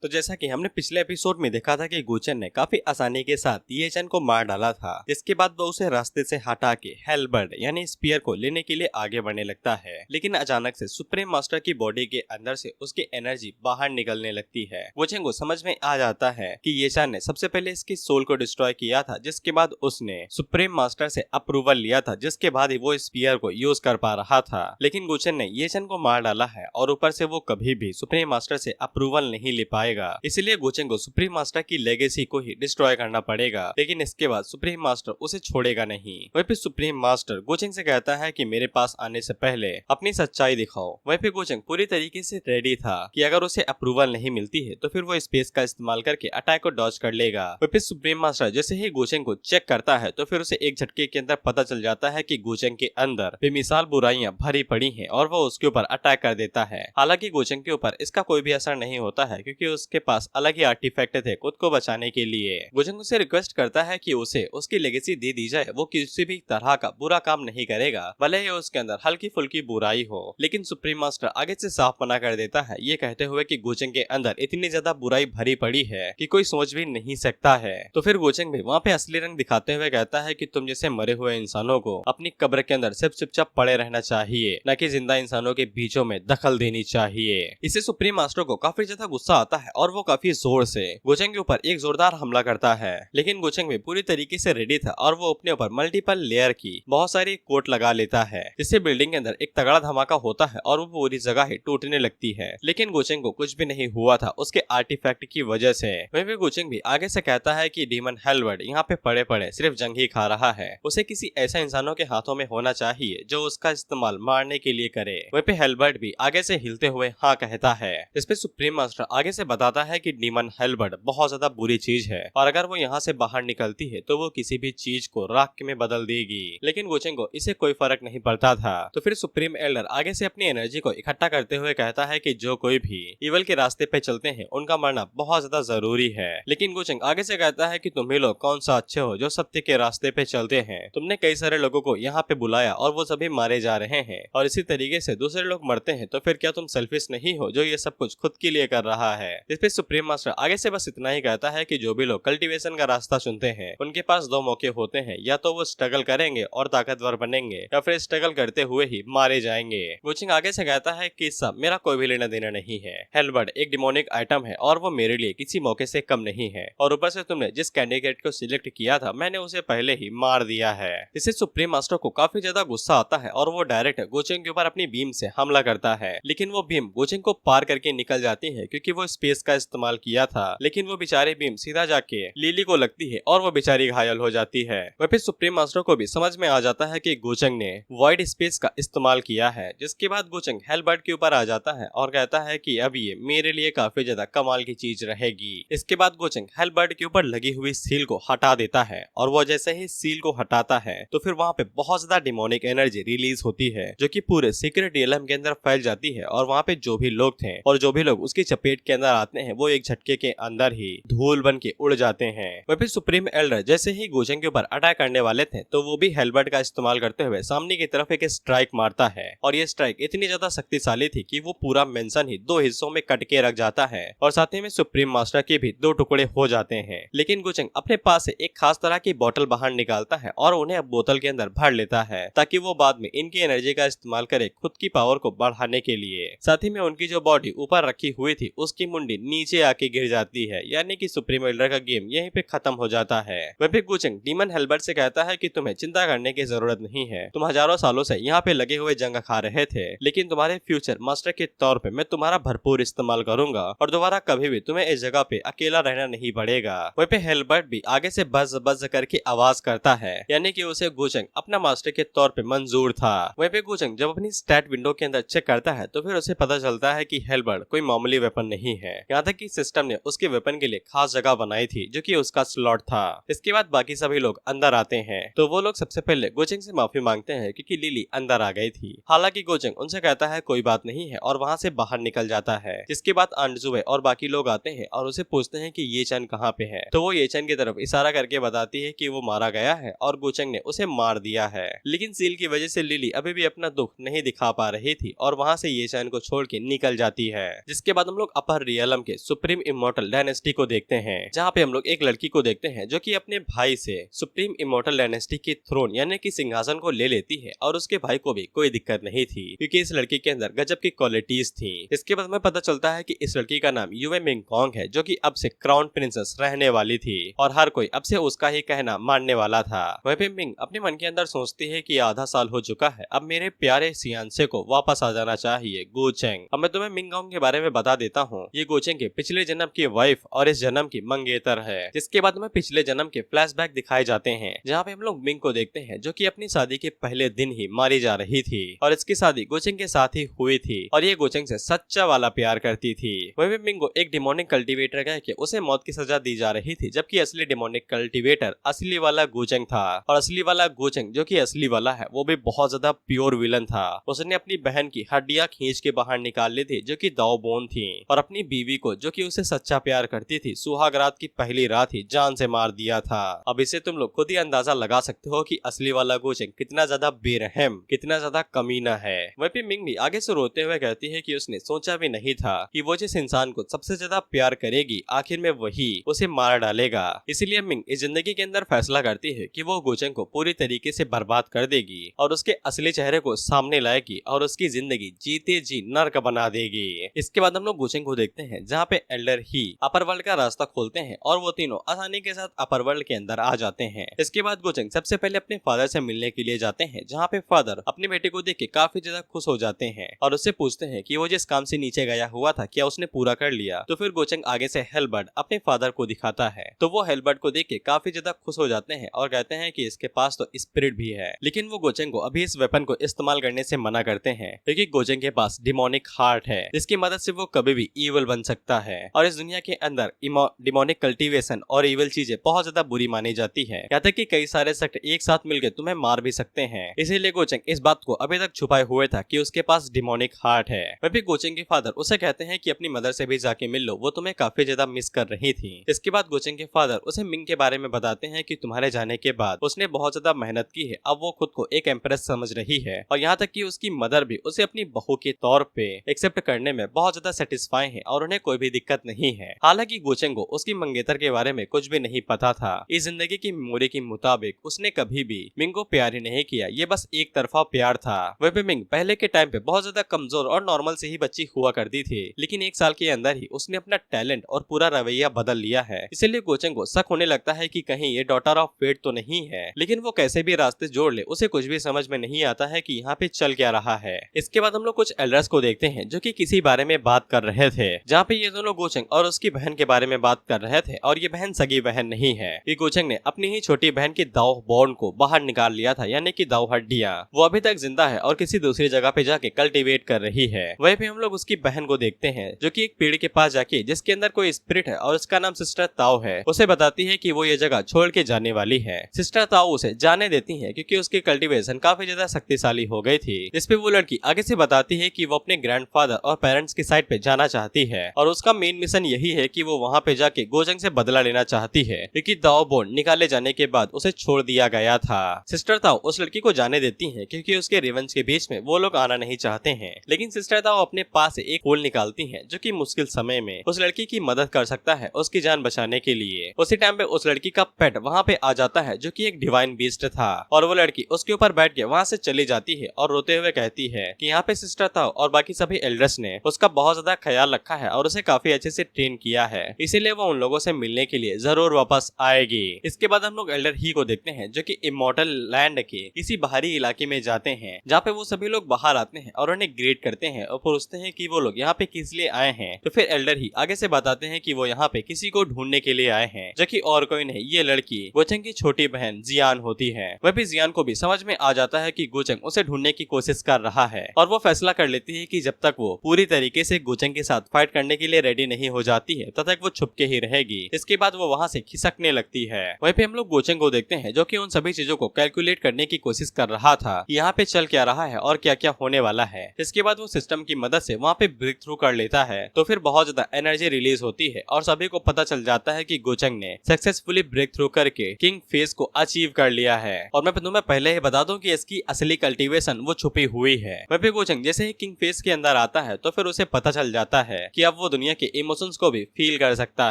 तो जैसा कि हमने पिछले एपिसोड में देखा था कि गोचन ने काफी आसानी के साथ ये चैन को मार डाला था, जिसके बाद वो उसे रास्ते से हटा के हेलबर्ड यानी स्पीयर को लेने के लिए आगे बढ़ने लगता है। लेकिन अचानक से सुप्रीम मास्टर की बॉडी के अंदर से उसकी एनर्जी बाहर निकलने लगती है। गोचन को समझ में आ जाता है कि ये चैन ने सबसे पहले इसकी सोल को डिस्ट्रॉय किया था, जिसके बाद उसने सुप्रीम मास्टर से अप्रूवल लिया था, जिसके बाद ही वो स्पीयर को यूज कर पा रहा था। लेकिन गोचन ने ये चैन को मार डाला है और ऊपर से वो कभी भी सुप्रीम मास्टर से अप्रूवल नहीं ले पाएगा। इसलिए गोचन को सुप्रीम मास्टर की लेगेसी को ही डिस्ट्रॉय करना पड़ेगा। लेकिन इसके बाद सुप्रीम मास्टर उसे छोड़ेगा नहीं। वहीं पे सुप्रीम मास्टर गोचन से कहता है कि मेरे पास आने से पहले अपनी सच्चाई दिखाओ। वहीं पे गोचन पूरी तरीके से रेडी था कि अगर उसे अप्रूवल नहीं मिलती है तो फिर वो स्पेस का इस्तेमाल करके अटैक को डॉज कर लेगा। वहीं पे सुप्रीम मास्टर जैसे ही गोचन को चेक करता है तो फिर उसे एक झटके के अंदर पता चल जाता है कि गोचन के अंदर बेमिसाल बुराइयां भरी पड़ी हैं और वो उसके ऊपर अटैक कर देता है। हालांकि गोचन के ऊपर इसका कोई भी असर नहीं होता है, क्योंकि उसके पास अलग ही आर्टिफैक्ट थे खुद को बचाने के लिए। गोचन उसे रिक्वेस्ट करता है कि उसे उसकी लेगेसी दे दी जाए। वो किसी भी तरह का बुरा काम नहीं करेगा, भले ही उसके अंदर हल्की फुल्की बुराई हो। लेकिन सुप्रीम मास्टर आगे से साफ मना कर देता है, ये कहते हुए कि गोचन के अंदर इतनी ज्यादा बुराई भरी पड़ी है कि कोई सोच भी नहीं सकता है। तो फिर गोचन भी वहाँ पे असली रंग दिखाते हुए कहता है कि तुम जैसे मरे हुए इंसानों को अपनी कब्र के अंदर सिर्फ चुपचाप पड़े रहना चाहिए, न कि जिंदा इंसानों के बीचों में दखल देनी चाहिए। इसे सुप्रीम मास्टर को काफी ज्यादा गुस्सा आता है और वो काफी जोर से गोचंग के ऊपर एक जोरदार हमला करता है। लेकिन गोचंग भी पूरी तरीके से रेडी था और वो अपने ऊपर मल्टीपल लेयर की बहुत सारी कोट लगा लेता है, जिससे बिल्डिंग के अंदर एक तगड़ा धमाका होता है और वो पूरी जगह ही टूटने लगती है। लेकिन गोचंग को कुछ भी नहीं हुआ था उसके आर्टिफैक्ट की वजह से। वहीं पे गोचंग भी आगे से कहता है कि डीमन हेलबर्ड यहाँ पे पड़े पड़े सिर्फ जंग ही खा रहा है, उसे किसी ऐसे इंसानों के हाथों में होना चाहिए जो उसका इस्तेमाल मारने के लिए करे। वहीं पे हेलबर्ड भी आगे से हिलते हुए हाँ कहता है। इसपे सुप्रीम मास्टर आगे से बताता है कि डीमन हेलबर्ड बहुत ज्यादा बुरी चीज है और अगर वो यहाँ से बाहर निकलती है तो वो किसी भी चीज को राख में बदल देगी। लेकिन गोचेंग को इसे कोई फर्क नहीं पड़ता था। तो फिर सुप्रीम एल्डर आगे से अपनी एनर्जी को इकट्ठा करते हुए कहता है कि जो कोई भी इवल के रास्ते पे चलते हैं उनका मरना बहुत ज्यादा जरूरी है। लेकिन गोचेंग आगे से कहता है कि तुम ही लोग कौन सा अच्छे हो जो सत्य के रास्ते पे चलते हैं। तुमने कई सारे लोगों को यहाँ पे बुलाया और वो सभी मारे जा रहे हैं और इसी तरीके से दूसरे लोग मरते हैं, तो फिर क्या तुम सेल्फिश नहीं हो जो ये सब कुछ खुद के लिए कर रहा है। इस पे सुप्रीम मास्टर आगे से बस इतना ही कहता है कि जो भी लोग कल्टीवेशन का रास्ता चुनते हैं उनके पास दो मौके होते हैं, या तो वो स्ट्रगल करेंगे और ताकतवर बनेंगे या फिर स्ट्रगल करते हुए ही मारे जाएंगे। गोचिंग आगे से कहता है कि सब मेरा कोई भी लेना देना नहीं है। हेलबर्ड एक डिमोनिक आइटम है और वो मेरे लिए किसी मौके से कम नहीं है, और ऊपर से तुमने जिस कैंडिडेट को सिलेक्ट किया था मैंने उसे पहले ही मार दिया है। इससे सुप्रीम मास्टर को काफी ज्यादा गुस्सा आता है और वो डायरेक्ट गोचिंग के ऊपर अपनी बीम से हमला करता है। लेकिन वो बीम गोचिंग को पार करके निकल जाती है क्योंकि वो स्पेस का इस्तेमाल किया था। लेकिन वो बेचारी बीम सीधा जाके लिली को लगती है और वो बेचारी घायल हो जाती है। वह फिर सुप्रीम मास्टर को भी समझ में आ जाता है कि गोचंग ने वॉइड स्पेस का इस्तेमाल किया है, जिसके बाद गोचंग हेलबर्ड के ऊपर आ जाता है और कहता है कि अब ये मेरे लिए काफी ज्यादा कमाल की चीज रहेगी। इसके बाद गोचंग हेलबर्ड के ऊपर लगी हुई सील को हटा देता है और वो जैसे ही सील को हटाता है तो फिर वहाँ पे बहुत ज्यादा डिमोनिक एनर्जी रिलीज होती है जो कि पूरे सीक्रेट रियलम के अंदर फैल जाती है और वहाँ पे जो भी लोग थे और जो भी लोग उसकी चपेट के अंदर आते हैं वो एक झटके के अंदर ही धूल बन के उड़ जाते हैं। वह फिर सुप्रीम एल्डर जैसे ही गोचंग के ऊपर अटैक करने वाले थे तो वो भी हेलबर्ड का इस्तेमाल करते हुए सामने की तरफ एक स्ट्राइक मारता है और ये स्ट्राइक इतनी ज्यादा शक्तिशाली थी कि वो पूरा मेंशन ही दो हिस्सों में कट के रख जाता है और साथ ही में सुप्रीम मास्टर के भी दो टुकड़े हो जाते हैं। लेकिन गोचंग अपने पास से एक खास तरह की बोतल बाहर निकालता है और उन्हें अब बोतल के अंदर भर लेता है ताकि वो बाद में इनकी एनर्जी का इस्तेमाल करे खुद की पावर को बढ़ाने के लिए। साथ ही में उनकी जो बॉडी ऊपर रखी हुई थी उसकी मुंडी नीचे आके गिर जाती है, यानी कि सुप्रीम एल्डर का गेम यहीं पे खत्म हो जाता है। वह फिर गोचंग डीमन हेलबर्ड से कहता है कि तुम्हें चिंता करने की जरूरत नहीं है, तुम हजारों सालों से यहाँ पे लगे हुए जंग खा रहे थे, लेकिन तुम्हारे फ्यूचर मास्टर के तौर पे मैं तुम्हारा भरपूर इस्तेमाल करूंगा और दोबारा कभी भी तुम्हें इस जगह पे अकेला रहना नहीं पड़ेगा। वहीं पे हेलबर्ड भी आगे से बज बज करके आवाज करता है, यानी कि उसे गोचंग अपना मास्टर के तौर पे मंजूर था। वहीं पे गोचंग जब अपनी स्टैट विंडो के अंदर चेक करता है तो फिर उसे पता चलता है कि हेलबर्ड कोई मामूली वेपन नहीं है, यहाँ तक कि सिस्टम ने उसके वेपन के लिए खास जगह बनाई थी जो कि उसका स्लॉट था। इसके बाद बाकी सभी लोग अंदर आते हैं तो वो लोग सबसे पहले गोचंग से माफी मांगते हैं क्योंकि लिली अंदर आ गई थी। हालांकि गोचंग उनसे कहता है कोई बात नहीं है और वहाँ से बाहर निकल जाता है। जिसके बाद अंजुए और बाकी लोग आते हैं और उसे पूछते हैं कि ये चैन कहाँ पे है, तो वो ये चैन की तरफ इशारा करके बताती है कि वो मारा गया है और गोचंग ने उसे मार दिया है। लेकिन सील की वजह से लिली अभी भी अपना दुख नहीं दिखा पा रही थी और वहाँ से ये चैन को छोड़ के निकल जाती है। जिसके बाद हम लोग अपर रियल आलम के सुप्रीम इमोर्टल डायनेस्टी को देखते हैं, जहाँ पे हम लोग एक लड़की को देखते हैं जो कि अपने भाई से सुप्रीम इमोर्टल डायनेस्टी के थ्रोन यानी कि सिंहासन को ले लेती है और उसके भाई को भी कोई दिक्कत नहीं थी क्योंकि इस लड़की के अंदर गजब की क्वालिटीज थी। इसके बाद हमें पता चलता है कि इस लड़की का नाम युए मिंगकॉन्ग है जो कि अब से क्राउन प्रिंसेस रहने वाली थी और हर कोई अब से उसका ही कहना मानने वाला था। वहीं पे मिंग अपने मन के अंदर सोचती है कि आधा साल हो चुका है, अब मेरे प्यारे सियांसे को वापस आ जाना चाहिए गुचेंग। अब मैं तुम्हें मिंगकॉन्ग के बारे में बता देता हूँ, ये गुचेंग के पिछले जन्म की वाइफ और इस जन्म की मंगेतर है। जिसके बाद हमें पिछले जन्म के फ्लैशबैक दिखाए जाते हैं जहाँ पे हम लोग मिंग को देखते हैं जो कि अपनी शादी के पहले दिन ही मारी जा रही थी और इसकी शादी गुचेंग के साथ ही हुई थी और ये गुचेंग से सच्चा वाला प्यार करती थी। वहीं मिंग को एक डिमोनिक कल्टीवेटर कह के उसे मौत की सजा दी जा रही थी, जबकि असली डिमोनिक कल्टीवेटर असली वाला गुचेंग था और असली वाला गुचेंग जो कि असली वाला है वो भी बहुत ज्यादा प्योर विलन था। उसने अपनी बहन की हड्डियां खींच के बाहर निकाल ली थी जो कि दाव बोन थी और अपनी बीवी को जो कि उसे सच्चा प्यार करती थी सुहाग रात की पहली रात ही जान से मार दिया था। अब इसे तुम लोग खुद ही अंदाजा लगा सकते हो कि असली वाला गुचेंग कितना ज्यादा बेरहम, कितना ज्यादा कमीना है। वहीं मिंग भी आगे से रोते हुए कहती है कि उसने सोचा भी नहीं था कि वो जिस इंसान को सबसे ज्यादा प्यार करेगी आखिर में वही उसे मार डालेगा। इसीलिए मिंग इस जिंदगी के अंदर फैसला करती है कि वो गुचेंग को पूरी तरीके से बर्बाद कर देगी और उसके असली चेहरे को सामने लाएगी और उसकी जिंदगी जीते जी नर्क बना देगी। इसके बाद हम लोग गुचेंग को देखते हैं जहाँ पे एल्डर ही अपर वर्ल्ड का रास्ता खोलते हैं और वो तीनों आसानी के साथ अपर वर्ल्ड के अंदर आ जाते हैं। इसके बाद गुचेंग सबसे पहले अपने फादर से मिलने के लिए जाते हैं जहाँ पे फादर अपने बेटे को देख के काफी ज्यादा खुश हो जाते हैं और उससे पूछते हैं कि वो जिस काम से नीचे गया हुआ था क्या उसने पूरा कर लिया। तो फिर गुचेंग आगे से हेलबर्ट अपने फादर को दिखाता है तो वो हेलबर्ट को देख के काफी ज्यादा खुश हो जाते हैं और कहते हैं कि इसके पास तो स्पिरिट भी है, लेकिन वो गुचेंग को अभी इस वेपन को इस्तेमाल करने से मना करते हैं क्योंकि गुचेंग के पास डिमोनिक हार्ट है जिसकी मदद से वो कभी भी ईवल बन सकता है और इस दुनिया के अंदर डिमोनिक कल्टीवेशन और ईवल चीजें बहुत ज्यादा बुरी मानी जाती है, यहाँ तक कि कई सारे सेक्ट एक साथ मिलकर तुम्हें मार भी सकते हैं। इसीलिए गुचेंग इस बात को अभी तक छुपाए हुए था कि उसके पास डिमोनिक हार्ट है। वह भी गुचेंग के फादर उसे कहते हैं कि अपनी मदर से भी जाके मिल लो, वो तुम्हें काफी ज्यादा मिस कर रही थी। इसके बाद गुचेंग के फादर उसे मिंग के बारे में बताते हैं कि तुम्हारे जाने के बाद उसने बहुत ज्यादा मेहनत की है, अब वो खुद को एक एम्प्रेस समझ रही है और यहाँ तक कि उसकी मदर भी उसे अपनी बहू के तौर पे एक्सेप्ट करने में बहुत ज्यादा सेटिस्फाई है और उन्हें कोई भी दिक्कत नहीं है। हालांकि गुचेंग को उसकी मंगेतर के बारे में कुछ भी नहीं पता था। इस जिंदगी की मेमोरी के मुताबिक उसने कभी भी मिंग को प्यार ही नहीं किया, ये बस एक तरफा प्यार था। वह भी मिंग पहले के टाइम पे बहुत ज्यादा कमजोर और नॉर्मल से ही बच्ची हुआ करती थी, लेकिन एक साल के अंदर ही उसने अपना टैलेंट और पूरा रवैया बदल लिया है। इसीलिए गुचेंग को शक होने लगता है कि कहीं ये डॉटर ऑफ फेट तो नहीं है, लेकिन वो कैसे भी रास्ते जोड़ ले उसे कुछ भी समझ में नहीं आता है कि यहाँ पे चल क्या रहा है। इसके बाद हम लोग कुछ एल्डर्स को देखते हैं जो कि किसी बारे में बात कर रहे थे, जहाँ पे ये दोनों गुचेंग और उसकी बहन के बारे में बात कर रहे थे और ये बहन सगी बहन नहीं है। ये गुचेंग ने अपनी ही छोटी बहन की दाव बोन को बाहर निकाल लिया था, यानी कि दाव हड्डियां। वो अभी तक जिंदा है और किसी दूसरी जगह पे जाके कल्टीवेट कर रही है। वहीं पे हम लोग उसकी बहन को देखते हैं जो कि एक पेड़ के पास जाके जिसके अंदर कोई स्पिरिट है और उसका नाम सिस्टर ताओ है, उसे बताती है कि वो ये जगह छोड़ के जाने वाली है। सिस्टर ताओ उसे जाने देती है क्योंकि उसकी कल्टीवेशन काफी ज्यादा शक्तिशाली हो गई थी। जिसपे वो लड़की आगे से बताती है कि वो अपने ग्रैंडफादर और पेरेंट्स की साइड पे जाना चाहती है और उसका मेन मिशन यही है कि वो वहाँ पे जाके गुचेंग से बदला लेना चाहती है क्योंकि दाओ बोन निकाले जाने के बाद उसे छोड़ दिया गया था। सिस्टर ताओ उस लड़की को जाने देती है क्योंकि उसके रिवेंज के बीच में वो लोग आना नहीं चाहते हैं, लेकिन सिस्टर ताओ अपने पास से एक फूल निकालती है जो कि मुश्किल समय में उस लड़की की मदद कर सकता है उसकी जान बचाने के लिए। उसी टाइम पे उस लड़की का पेट वहाँ पे आ जाता है जो कि एक डिवाइन बीस्ट था और वो लड़की उसके ऊपर बैठ के वहाँ से चली जाती है और रोते हुए कहती है कि यहाँ पे सिस्टर ताओ और बाकी सभी एल्डर्स ने उसका बहुत ज्यादा ख्याल रखा है और उसे काफी अच्छे से ट्रेन किया है, इसीलिए वो उन लोगों से मिलने के लिए जरूर वापस आएगी। इसके बाद हम लोग एल्डर ही को देखते हैं जो कि इमॉर्टल लैंड के किसी बाहरी इलाके में जाते हैं जहाँ पे वो सभी लोग बाहर आते हैं और उन्हें ग्रेट करते हैं और पूछते हैं कि वो लोग यहाँ पे किस लिए आए हैं। तो फिर एल्डर ही आगे से बताते हैं कि वो यहाँ पे किसी को ढूंढने के लिए आए हैं जो कि और कोई नहीं, ये लड़की गुचेंग की छोटी बहन जियान होती है। वह भी जियान को भी समझ में आ जाता है कि गुचेंग उसे ढूंढने की कोशिश कर रहा है और वो फैसला कर लेती है कि जब तक वो पूरी तरीके से गुचेंग के साथ फाइट करने के लिए रेडी नहीं हो जाती है तब तक वो छुप के ही रहेगी। इसके बाद वो वहाँ से खिसकने लगती है। वहीं पे हम लोग गुचेंग को देखते हैं जो कि उन सभी चीजों को कैलकुलेट करने की कोशिश कर रहा था, यहाँ पे चल क्या रहा है और क्या क्या होने वाला है। इसके बाद वो सिस्टम की मदद से वहाँ पे ब्रेक थ्रू कर लेता है तो फिर बहुत ज्यादा एनर्जी रिलीज होती है और सभी को पता चल जाता है कि गुचेंग ने सक्सेसफुली ब्रेक थ्रू करके किंग फेस को अचीव कर लिया है। और मैं तुम्हें पहले ही बता दूं कि इसकी असली कल्टीवेशन वो छुपी हुई है। वहीं पे गुचेंग जैसे ही किंग फेस के अंदर आता है तो फिर उसे पता चल जाता है कि अब वो दुनिया के इमोशंस को भी फील कर सकता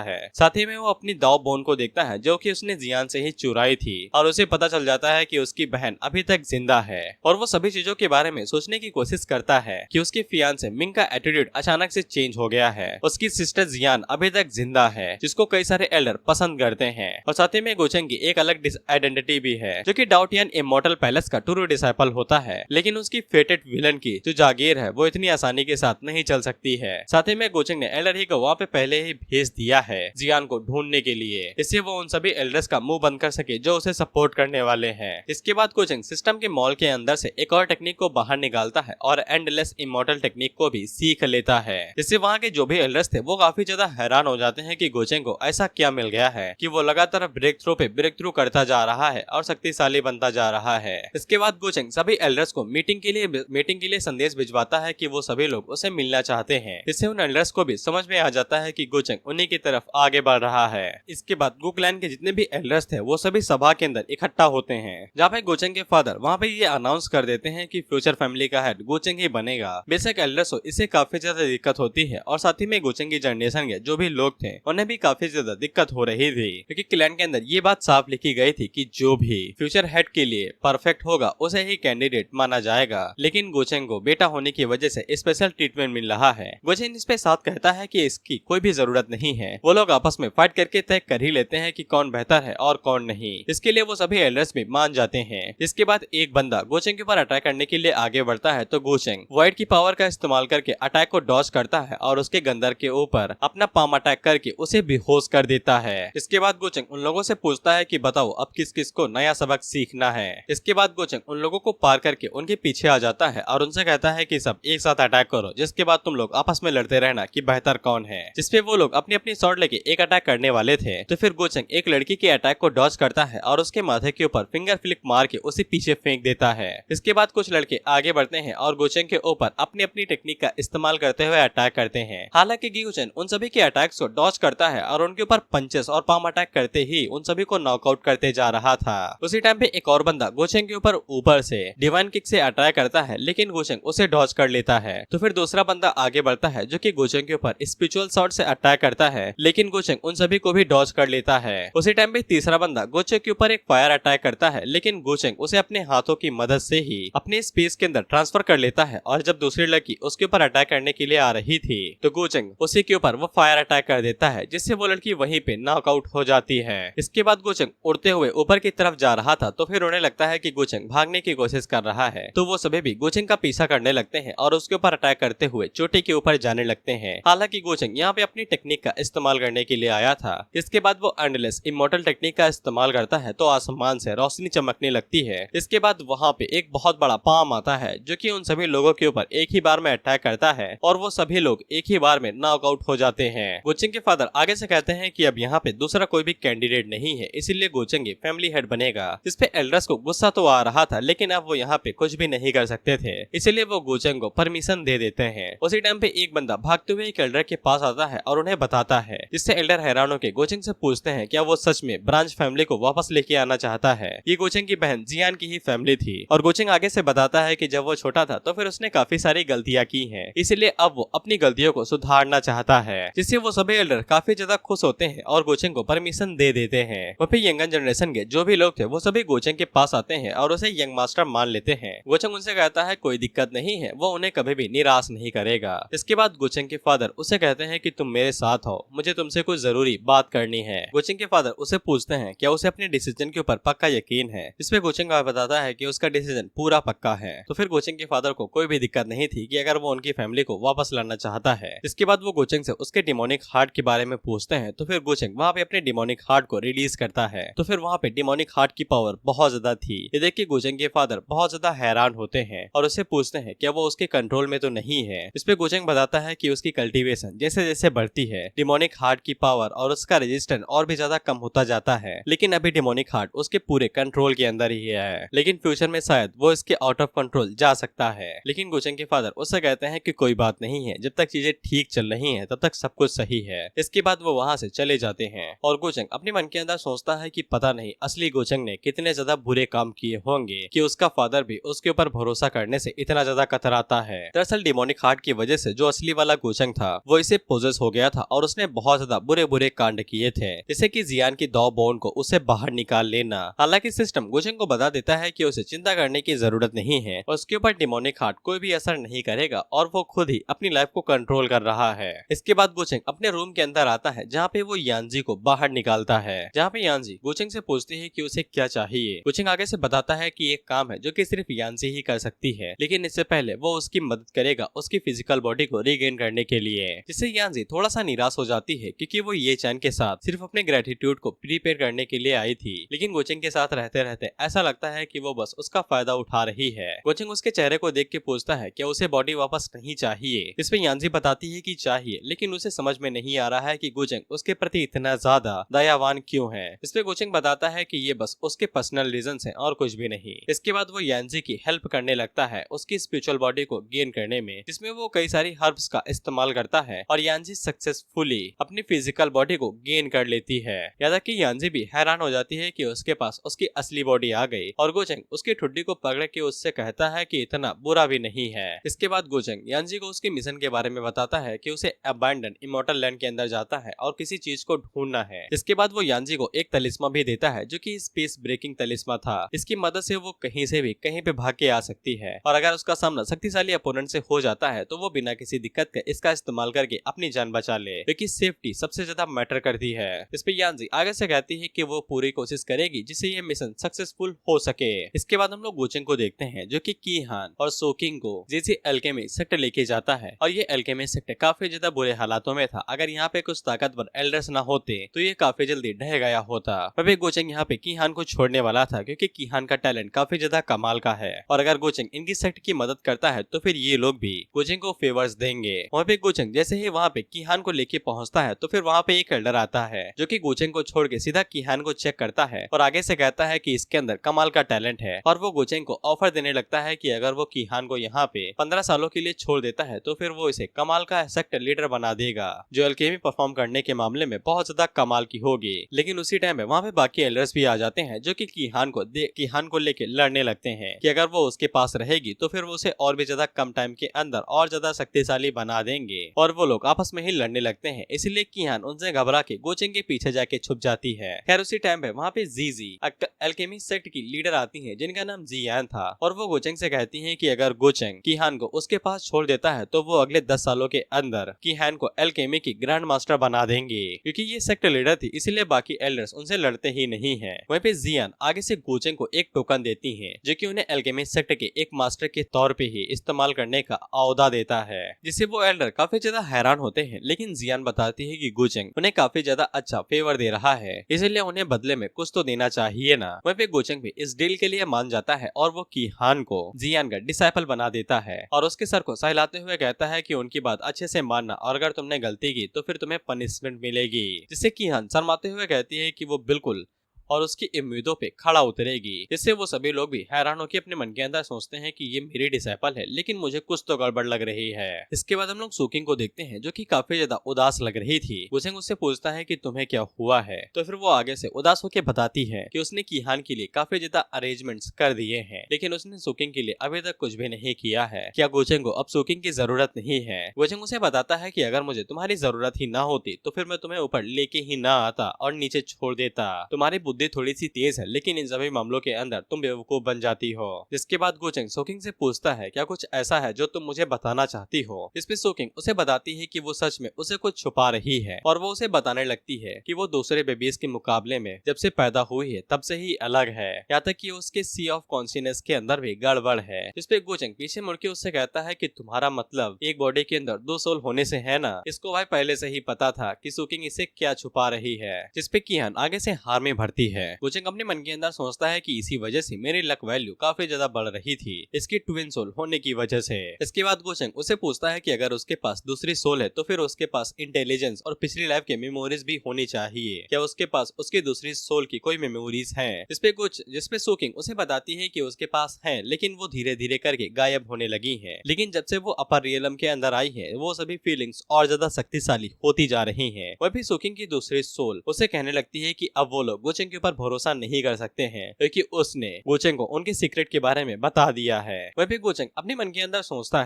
है। साथ ही में वो अपनी दाव बोन को देखता है जो कि उसने जियान से ही चुराई थी और उसे पता चल जाता है कि उसकी बहन अभी तक जिंदा है और वो सभी चीजों के बारे में सोचने की कोशिश करता है कि उसकी फियांसे मिंग का एटीट्यूड अचानक से चेंज हो गया है। उसकी सिस्टर जियान अभी तक जिंदा है जिसको कई सारे एल्डर पसंद करते हैं और साथ ही में गोचेंग की एक अलग आइडेंटिटी भी है जो कि डाउटियन इमॉर्टल पैलेस का ट्रू डिसाइपल होता है, लेकिन उसकी फेटेड विलन की जो जागीर है वो इतनी आसानी के साथ नहीं चल सकती है। साथ ही में गोचेंग ने एल्डर ही को वहाँ पे पहले ही भेज दिया है जियान को ढूंढने के लिए, इससे वो उन सभी एल्डर्स का मुंह बंद कर सके जो उसे सपोर्ट करने वाले हैं। इसके बाद गोचेंग सिस्टम के मॉल के अंदर से एक और टेक्निक को बाहर निकालता है और एंडलेस इमॉर्टल टेक्निक को भी सीख लेता है, जिससे वहाँ के जो भी एल्डर्स थे वो काफी ज्यादा हैरान हो जाते हैं कि गोचेंग को ऐसा क्या मिल गया है कि वो लगातार ब्रेक थ्रू पे ब्रेक थ्रू करता जा रहा है और शक्तिशाली बनता जा रहा है। इसके बाद गोचेंग सभी एल्डर्स को मीटिंग के लिए संदेश भिजवाता है कि वो सभी लोग उसे मिलना चाहते हैं, इससे उन एल्डर्स को भी समझ में आ जाता है कि गोचेंग उन्हीं की तरफ आगे बढ़ रहा है। इसके बाद गु क्लैन के जितने भी एल्डर्स थे वो सभी सभा के अंदर इकट्ठा होते हैं, जहाँ पे गोचेंग के फादर वहाँ पे ये अनाउंस कर देते हैं कि फ्यूचर फैमिली का हेड गोचेंग ही बनेगा। बेशक एल्डर्स को इससे काफी ज्यादा दिक्कत होती है और साथ ही में गोचेंग की जनरेशन के जो भी लोग थे उन्हें भी काफी ज्यादा दिक्कत हो रही थी, क्योंकि क्लैन के अंदर ये बात साफ लिखी गई थी कि जो भी फ्यूचर हेड के लिए परफेक्ट होगा उसे ही कैंडिडेट माना जाएगा। लेकिन गोचेंग को बेटा होने की वजह से स्पेशल ट्रीटमेंट मिल रहा है। गोचेंग इस पे साथ कहता है कि इसकी कोई भी जरूरत नहीं है, वो लोग आपस में फाइट करके तय कर ही लेते हैं कि कौन बेहतर है और कौन नहीं। इसके लिए वो सभी एल्डर्स भी मान जाते हैं। इसके बाद एक बंदा गोचेंग के ऊपर अटैक करने के लिए आगे बढ़ता है तो गोचेंग वाइट की पावर का इस्तेमाल करके अटैक को डॉज करता है और उसके गंदर के ऊपर अपना पाम अटैक करके उसे बेहोश कर देता है। इसके बाद गोचेंग उन लोगों से पूछता है कि बताओ अब किस किस को नया सबक सीखना है। इसके बाद गोचेंग उन लोगों को पार करके उनके पीछे आ जाता है और उनसे कहता है कि सब एक साथ अटैक करो, जिसके बाद तुम लोग आपस में लड़ते रहना कि बेहतर कौन है। जिसपे वो लोग अपनी अपनी शॉट लेके एक अटैक करने वाले थे तो फिर गोचेंग एक लड़की के अटैक को डॉज करता है और उसके माथे के ऊपर फिंगर फ्लिक मार के उसे पीछे फेंक देता है। इसके बाद कुछ लड़के आगे बढ़ते हैं और गोचेंग के ऊपर अपनी अपनी टेक्निक का इस्तेमाल करते हुए अटैक करते हैं। हालांकि गोचेंग उन सभी के अटैक्स को डॉज करता है और उनके ऊपर पंचेस और पाम अटैक करते ही उन सभी को नॉकआउट करते जा रहा था। उसी टाइम पे एक और बंदा गोचेंग के ऊपर से डिवाइन किक से अटैक करता है, लेकिन गोचेंग उसे डॉज कर लेता है। तो फिर दूसरा बंदा आगे बढ़ता है जो कि गोचेंग के ऊपर स्पिरिचुअल शॉट से अटैक करता है, लेकिन गोचेंग उन सभी को भी डॉज कर लेता है। उसी टाइम पे तीसरा बंदा गोचेंग के ऊपर एक फायर अटैक करता है, लेकिन गोचेंग उसे अपने हाथों की मदद से ही अपने स्पेस के अंदर ट्रांसफर कर लेता है और जब दूसरी लड़की उसके ऊपर अटैक करने के लिए आ रही थी तो गोचेंग उसी के ऊपर वो फायर अटैक कर देता है, जिससे वो लड़की वहीं पे नॉकआउट हो जाती है। इसके बाद गोचेंग उड़ते हुए ऊपर की तरफ जा रहा था तो फिर उन्हें लगता है कि गोचेंग भागने की कोशिश कर रहा है, तो वो सभी भी गोचेंग का पीछा करने लगते हैं और उसके ऊपर अटैक करते हुए चोटी के ऊपर जाने लगते हैं। हालांकि गोचेंग यहाँ पे अपनी टेक्निक का इस्तेमाल करने के लिए आया था। इसके बाद वो एंडलेस इमॉर्टल टेक्निक का इस्तेमाल करता है तो आसमान से रोशनी चमकने लगती है। इसके बाद वहाँ पे एक बहुत बड़ा पाम आता है जो कि उन सभी लोगों के ऊपर एक ही बार में अटैक करता है और वो सभी लोग एक ही बार में नॉकआउट हो जाते हैं। गोचेंग के फादर आगे से कहते हैं कि अब यहाँ पे दूसरा कोई भी कैंडिडेट नहीं है, इसीलिए गोचेंग फैमिली हेड बनेगा। इस पे एल्डर्स को गुस्सा तो आ रहा था, लेकिन अब वो यहाँ पे कुछ भी नहीं कर सकते थे, इसीलिए वो गोचेंग को परमिशन दे देते हैं। उसी टाइम पे एक बंदा भागते हुए एक एल्डर के पास आता है और उन्हें बताता है, जिससे एल्डर हैरान होकर गोचेंग से पूछते हैं क्या वो सच में ब्रांच फैमिली को वापस लेके आना चाहता है। ये गोचेंग की बहन जियान की ही फैमिली थी और गोचेंग आगे से बताता है कि जब वो छोटा था तो फिर उसने काफी सारी गलतियां की हैं, इसीलिए अब वो अपनी गलतियों को सुधारना चाहता है, जिससे वो सभी एल्डर काफी ज्यादा खुश होते हैं और गोचेंग को परमिशन दे देते हैं। वहाँ पे यंगर जनरेशन के जो भी लोग थे वो सभी गोचेंग के पास आते हैं और उसे यंग मास्टर मान लेते हैं। गोचेंग उनसे कहता है कोई दिक्कत नहीं है, वो उन्हें कभी भी निराश नहीं करेगा। इसके बाद गोचेंग के फादर उसे कहते हैं कि तुम मेरे साथ हो, मुझे तुमसे कुछ जरूरी बात करनी है। गोचेंग के फादर उसे पूछते हैं क्या उसे अपने डिसीजन के ऊपर पक्का यकीन है। इसमें गोचेंग बताता है कि उसका डिसीजन पूरा पक्का है। तो फिर गोचेंग के फादर को कोई भी दिक्कत नहीं थी कि अगर वो उनकी फैमिली को वापस लाना चाहता है। इसके बाद वो गोचेंग से उसके डिमोनिक हार्ट के बारे में पूछते हैं तो फिर गोचेंग वहाँ पे अपने डिमोनिक हार्ट को रिलीज करता है। तो फिर वहाँ पे डिमोनिक हार्ट की पावर बहुत ज्यादा थी। ये देख के गोचेंग के फादर बहुत ज्यादा हैरान होते हैं और उससे पूछते हैं क्या वो उसके कंट्रोल में तो नहीं है। इस पे गोचेंग बताता है कि उसकी कल्टीवेशन जैसे जैसे बढ़ती है डिमोनिक हार्ट की पावर और उसका रेजिस्टेंस और भी ज्यादा कम होता जाता है, लेकिन अभी डिमोनिक हार्ट उसके पूरे कंट्रोल के अंदर ही है। लेकिन फ्यूचर में शायद वो इसके आउट ऑफ कंट्रोल जा सकता है। लेकिन गोचेंग के फादर उससे कहते हैं कि कोई बात नहीं है, जब तक चीजें ठीक चल रही हैं तब तक सब कुछ सही है। इसके बाद वो वहाँ से चले जाते हैं और गोचेंग अपने मन के अंदर सोचता है कि पता नहीं असली गोचेंग ने कितने ज्यादा बुरे काम किए होंगे कि उसका फादर भी उसके ऊपर भरोसा करने से इतना ज्यादा कतराता है। दरअसल डिमोनिक हार्ट की वजह से जो असली वाला गोचेंग गोचंग था वो इसे पोजेस हो गया था और उसने बहुत ज्यादा बुरे बुरे कांड किए थे, जैसे कि जियान की दो बोन को उसे बाहर निकाल लेना। हालांकि सिस्टम गोचंग को बता देता है कि उसे चिंता करने की जरूरत नहीं है और उसके ऊपर डिमोनिक हार्ट कोई भी असर नहीं करेगा और वो खुद ही अपनी लाइफ को कंट्रोल कर रहा है। इसके बाद गोचंग अपने रूम के अंदर आता है जहाँ पे वो यानजी को बाहर निकालता है, जहाँ पे यानजी गोचंग से पूछती है कि उसे क्या चाहिए। गोचंग आगे से बताता है कि एक काम है जो कि सिर्फ यानजी ही कर सकती है, लेकिन इससे पहले वो उसकी मदद करेगा उसकी फिजिकल बॉडी को रीगेन करने के लिए, जिससे यानजी थोड़ा सा निराश हो जाती है क्योंकि वो ये चैन के साथ सिर्फ अपने ग्रेटिट्यूड को प्रीपेयर करने के लिए आई थी, लेकिन गोचंग के साथ रहते रहते ऐसा लगता है कि वो बस उसका फायदा उठा रही है। गोचंग उसके चेहरे को देख के पूछता है कि उसे बॉडी वापस नहीं चाहिए। इसमें यानजी बताती है कि चाहिए, लेकिन उसे समझ में नहीं आ रहा है कि गोचंग उसके प्रति इतना ज्यादा दयावान क्यों है। इसमें गोचंग बताता है कि ये बस उसके पर्सनल रीजंस हैं और कुछ भी नहीं। इसके बाद वो यानजी की हेल्प करने लगता है उसकी स्पिरिचुअल बॉडी को गेन करने में, जिसमें वो कई सारी हर्ब्स का इस्तेमाल करता है और यानजी सक्सेसफुली अपनी फिजिकल बॉडी को गेन कर लेती है। यहाँ तक कि यानजी भी हैरान हो जाती है कि उसके पास उसकी असली बॉडी आ गई और गोचंग उसकी ठुड्डी को पकड़ के उससे कहता है कि इतना बुरा भी नहीं है। इसके बाद गोचंग यानजी को उसके मिशन के बारे में बताता है कि उसे अबैंडन इमॉर्टल लैंड के अंदर जाता है और किसी चीज को ढूंढना है। इसके बाद वो यानजी को एक तलिस्मा भी देता है जो कि स्पेस ब्रेकिंग तलिस्मा था। इसकी मदद से वो कहीं से भी कहीं पे भाग के आ सकती है और अगर उसका सामना शक्तिशाली अपोनेंट से हो जाता है तो वो बिना किसी दिक्कत के इसका इस्तेमाल करके अपनी जान बचा ले, क्योंकि सेफ्टी सबसे ज्यादा मैटर करती है। इस पे यानजी आगे से कहती है कि वो पूरी कोशिश करेगी जिससे ये मिशन सक्सेसफुल हो सके। इसके बाद हम लोग गोचंग को देखते हैं जो कि कीहान और सोकिंग को जेसी एल्केमी सेक्टर लेके जाता है और ये एल्केमी सेक्टर काफी ज्यादा बुरे हालातों में था। अगर यहाँ पे कुछ ताकतवर एल्डर्स ना होते तो ये काफी जल्दी ढह गया होता। वह गोचंग यहाँ पे कीहान को छोड़ने वाला था क्योंकि कीहान का टैलेंट काफी ज्यादा कमाल का है और अगर गोचंग इनकी सेक्ट की मदद करता है तो फिर ये लोग भी गोचंग को फेवर्स देंगे। वहाँ पे गोचंग जैसे ही वहाँ पे कीहान को लेके पहुँचता है तो फिर वहाँ पे एक एल्डर आता है जो कि गोचंग को छोड़ के सीधा कीहान को चेक करता है और आगे से कहता है कि इसके अंदर कमाल का टैलेंट है और वो गोचंग को ऑफर देने लगता है कि अगर वो कीहान को यहाँ पे 15 सालों के लिए छोड़ देता है तो फिर वो इसे कमाल का सेक्टर लीडर बना देगा जो अल्केमी परफॉर्म करने के मामले में बहुत ज्यादा कमाल की होगी। लेकिन उसी टाइम में वहाँ पे बाकी एल्डर्स भी आ जाते हैं जो कि कीहान को लेके लड़ने लगते हैं कि अगर वो उसके पास रहेगी तो फिर वो उसे और भी ज्यादा कम टाइम के अंदर और ज्यादा शक्तिशाली बना देंगे और वो लोग आपस में ही लड़ने लगते हैं। इसलिए कीहान उनसे घबरा के गोचंग के पीछे जाके छुप जाती है। खैर उसी टाइम पे वहाँ पे जीजी अल्केमी सेक्ट की लीडर आती है जिनका नाम जियान था और वो गोचंग से कहती है कि अगर गोचंग कीहान को उसके पास छोड़ देता है तो वो अगले 10 सालों के अंदर कीहान को एल्केमी की ग्रैंड मास्टर बना देंगे। क्योंकि ये सेक्टर लीडर थी इसलिए बाकी एल्डर्स उनसे लड़ते ही नहीं है। वहीं पे जियान आगे से गोचंग को एक टोकन देती है जो कि उन्हें एल्केमी सेक्टर के एक मास्टर के तौर पे ही इस्तेमाल करने का औहदा देता है, जिससे वो एल्डर काफी ज्यादा हैरान होते हैं। लेकिन जियान बताती है कि गोचंग उन्हें काफी ज्यादा अच्छा फेवर दे रहा है इसलिए उन्हें बदले में कुछ तो देना चाहिए ना। वहीं पे गोचंग भी इस डील के लिए मान जाता है और वो कीहान को जियान का डिसाइपल बना देता है और उसके सर को सहलाते हुए कहता है कि उनकी बात अच्छे से मानना और अगर तुमने गलती की तो फिर तुम्हें पनिशमेंट मिलेगी, जिससे कीहान शर्माते हुए कहती है कि वो बिल्कुल और उसकी उम्मीदों पे खड़ा उतरेगी। जिससे वो सभी लोग भी हैरान होकर अपने मन के अंदर सोचते हैं कि ये मेरी डिसाइपल है लेकिन मुझे कुछ तो गड़बड़ लग रही है। इसके बाद हम लोग सोकिंग को देखते हैं जो कि काफी ज्यादा उदास लग रही थी। गोचंग उससे पूछता है कि तुम्हें क्या हुआ है तो फिर वो आगे से उदास होकर बताती है कि उसने कीहान के लिए काफी ज्यादा अरेंजमेंट्स कर दिए हैं लेकिन उसने सोकिंग के लिए अभी तक कुछ भी नहीं किया है। क्या गोचंग को अब सोकिंग की जरूरत नहीं है? गोचंग उसे बताता है कि अगर मुझे तुम्हारी जरूरत ही ना होती तो फिर मैं तुम्हें ऊपर लेके ही ना आता और नीचे छोड़ देता। तुम्हारी बुद्धि थोड़ी सी तेज है लेकिन इन सभी मामलों के अंदर तुम बेवकूफ बन जाती हो। जिसके बाद गोचंग सोकिंग से पूछता है क्या कुछ ऐसा है जो तुम मुझे बताना चाहती हो? इस पे सोकिंग उसे बताती है कि वो सच में उसे कुछ छुपा रही है और वो उसे बताने लगती है कि वो दूसरे बेबीज के मुकाबले में जब से पैदा हुई है तब से ही अलग है, यहाँ तक कि उसके सी ऑफ कॉन्शियसनेस के अंदर भी गड़बड़ है। जिस पे गोचंग पीछे मुड़ के उससे कहता है कि तुम्हारा मतलब एक बॉडी के अंदर 2 सोल होने से है ना? इसको भाई पहले से ही पता था कि सोकिंग इसे क्या छुपा रही है। जिसपे कीहान आगे से हार में भरती है। गोचंग अपने मन के अंदर सोचता है कि इसी वजह से मेरी लक वैल्यू काफी ज्यादा बढ़ रही थी इसकी ट्विन सोल होने की वजह से। इसके बाद गोचंग उसे पूछता है कि अगर उसके पास दूसरी सोल है तो फिर उसके पास इंटेलिजेंस और पिछली लाइफ के मेमोरीज भी होनी चाहिए। क्या उसके पास उसकी दूसरी सोल की कोई मेमोरीज हैं? जिसपे सोकिंग उसे बताती है कि उसके पास है लेकिन वो धीरे धीरे करके गायब होने लगी है। लेकिन जब से वो अपर रियलम के अंदर आई है वो सभी फीलिंग्स और ज्यादा शक्तिशाली होती जा रही है। वह भी सोकिंग की दूसरी सोल उसे कहने लगती है कि अब वो लोग गोचंग गोचेंग के ऊपर भरोसा नहीं कर सकते हैं क्योंकि उसने गोचेंग को उनके सीक्रेट के बारे में बता दिया है। वह भी गोचेंग अपने मन के अंदर सोचता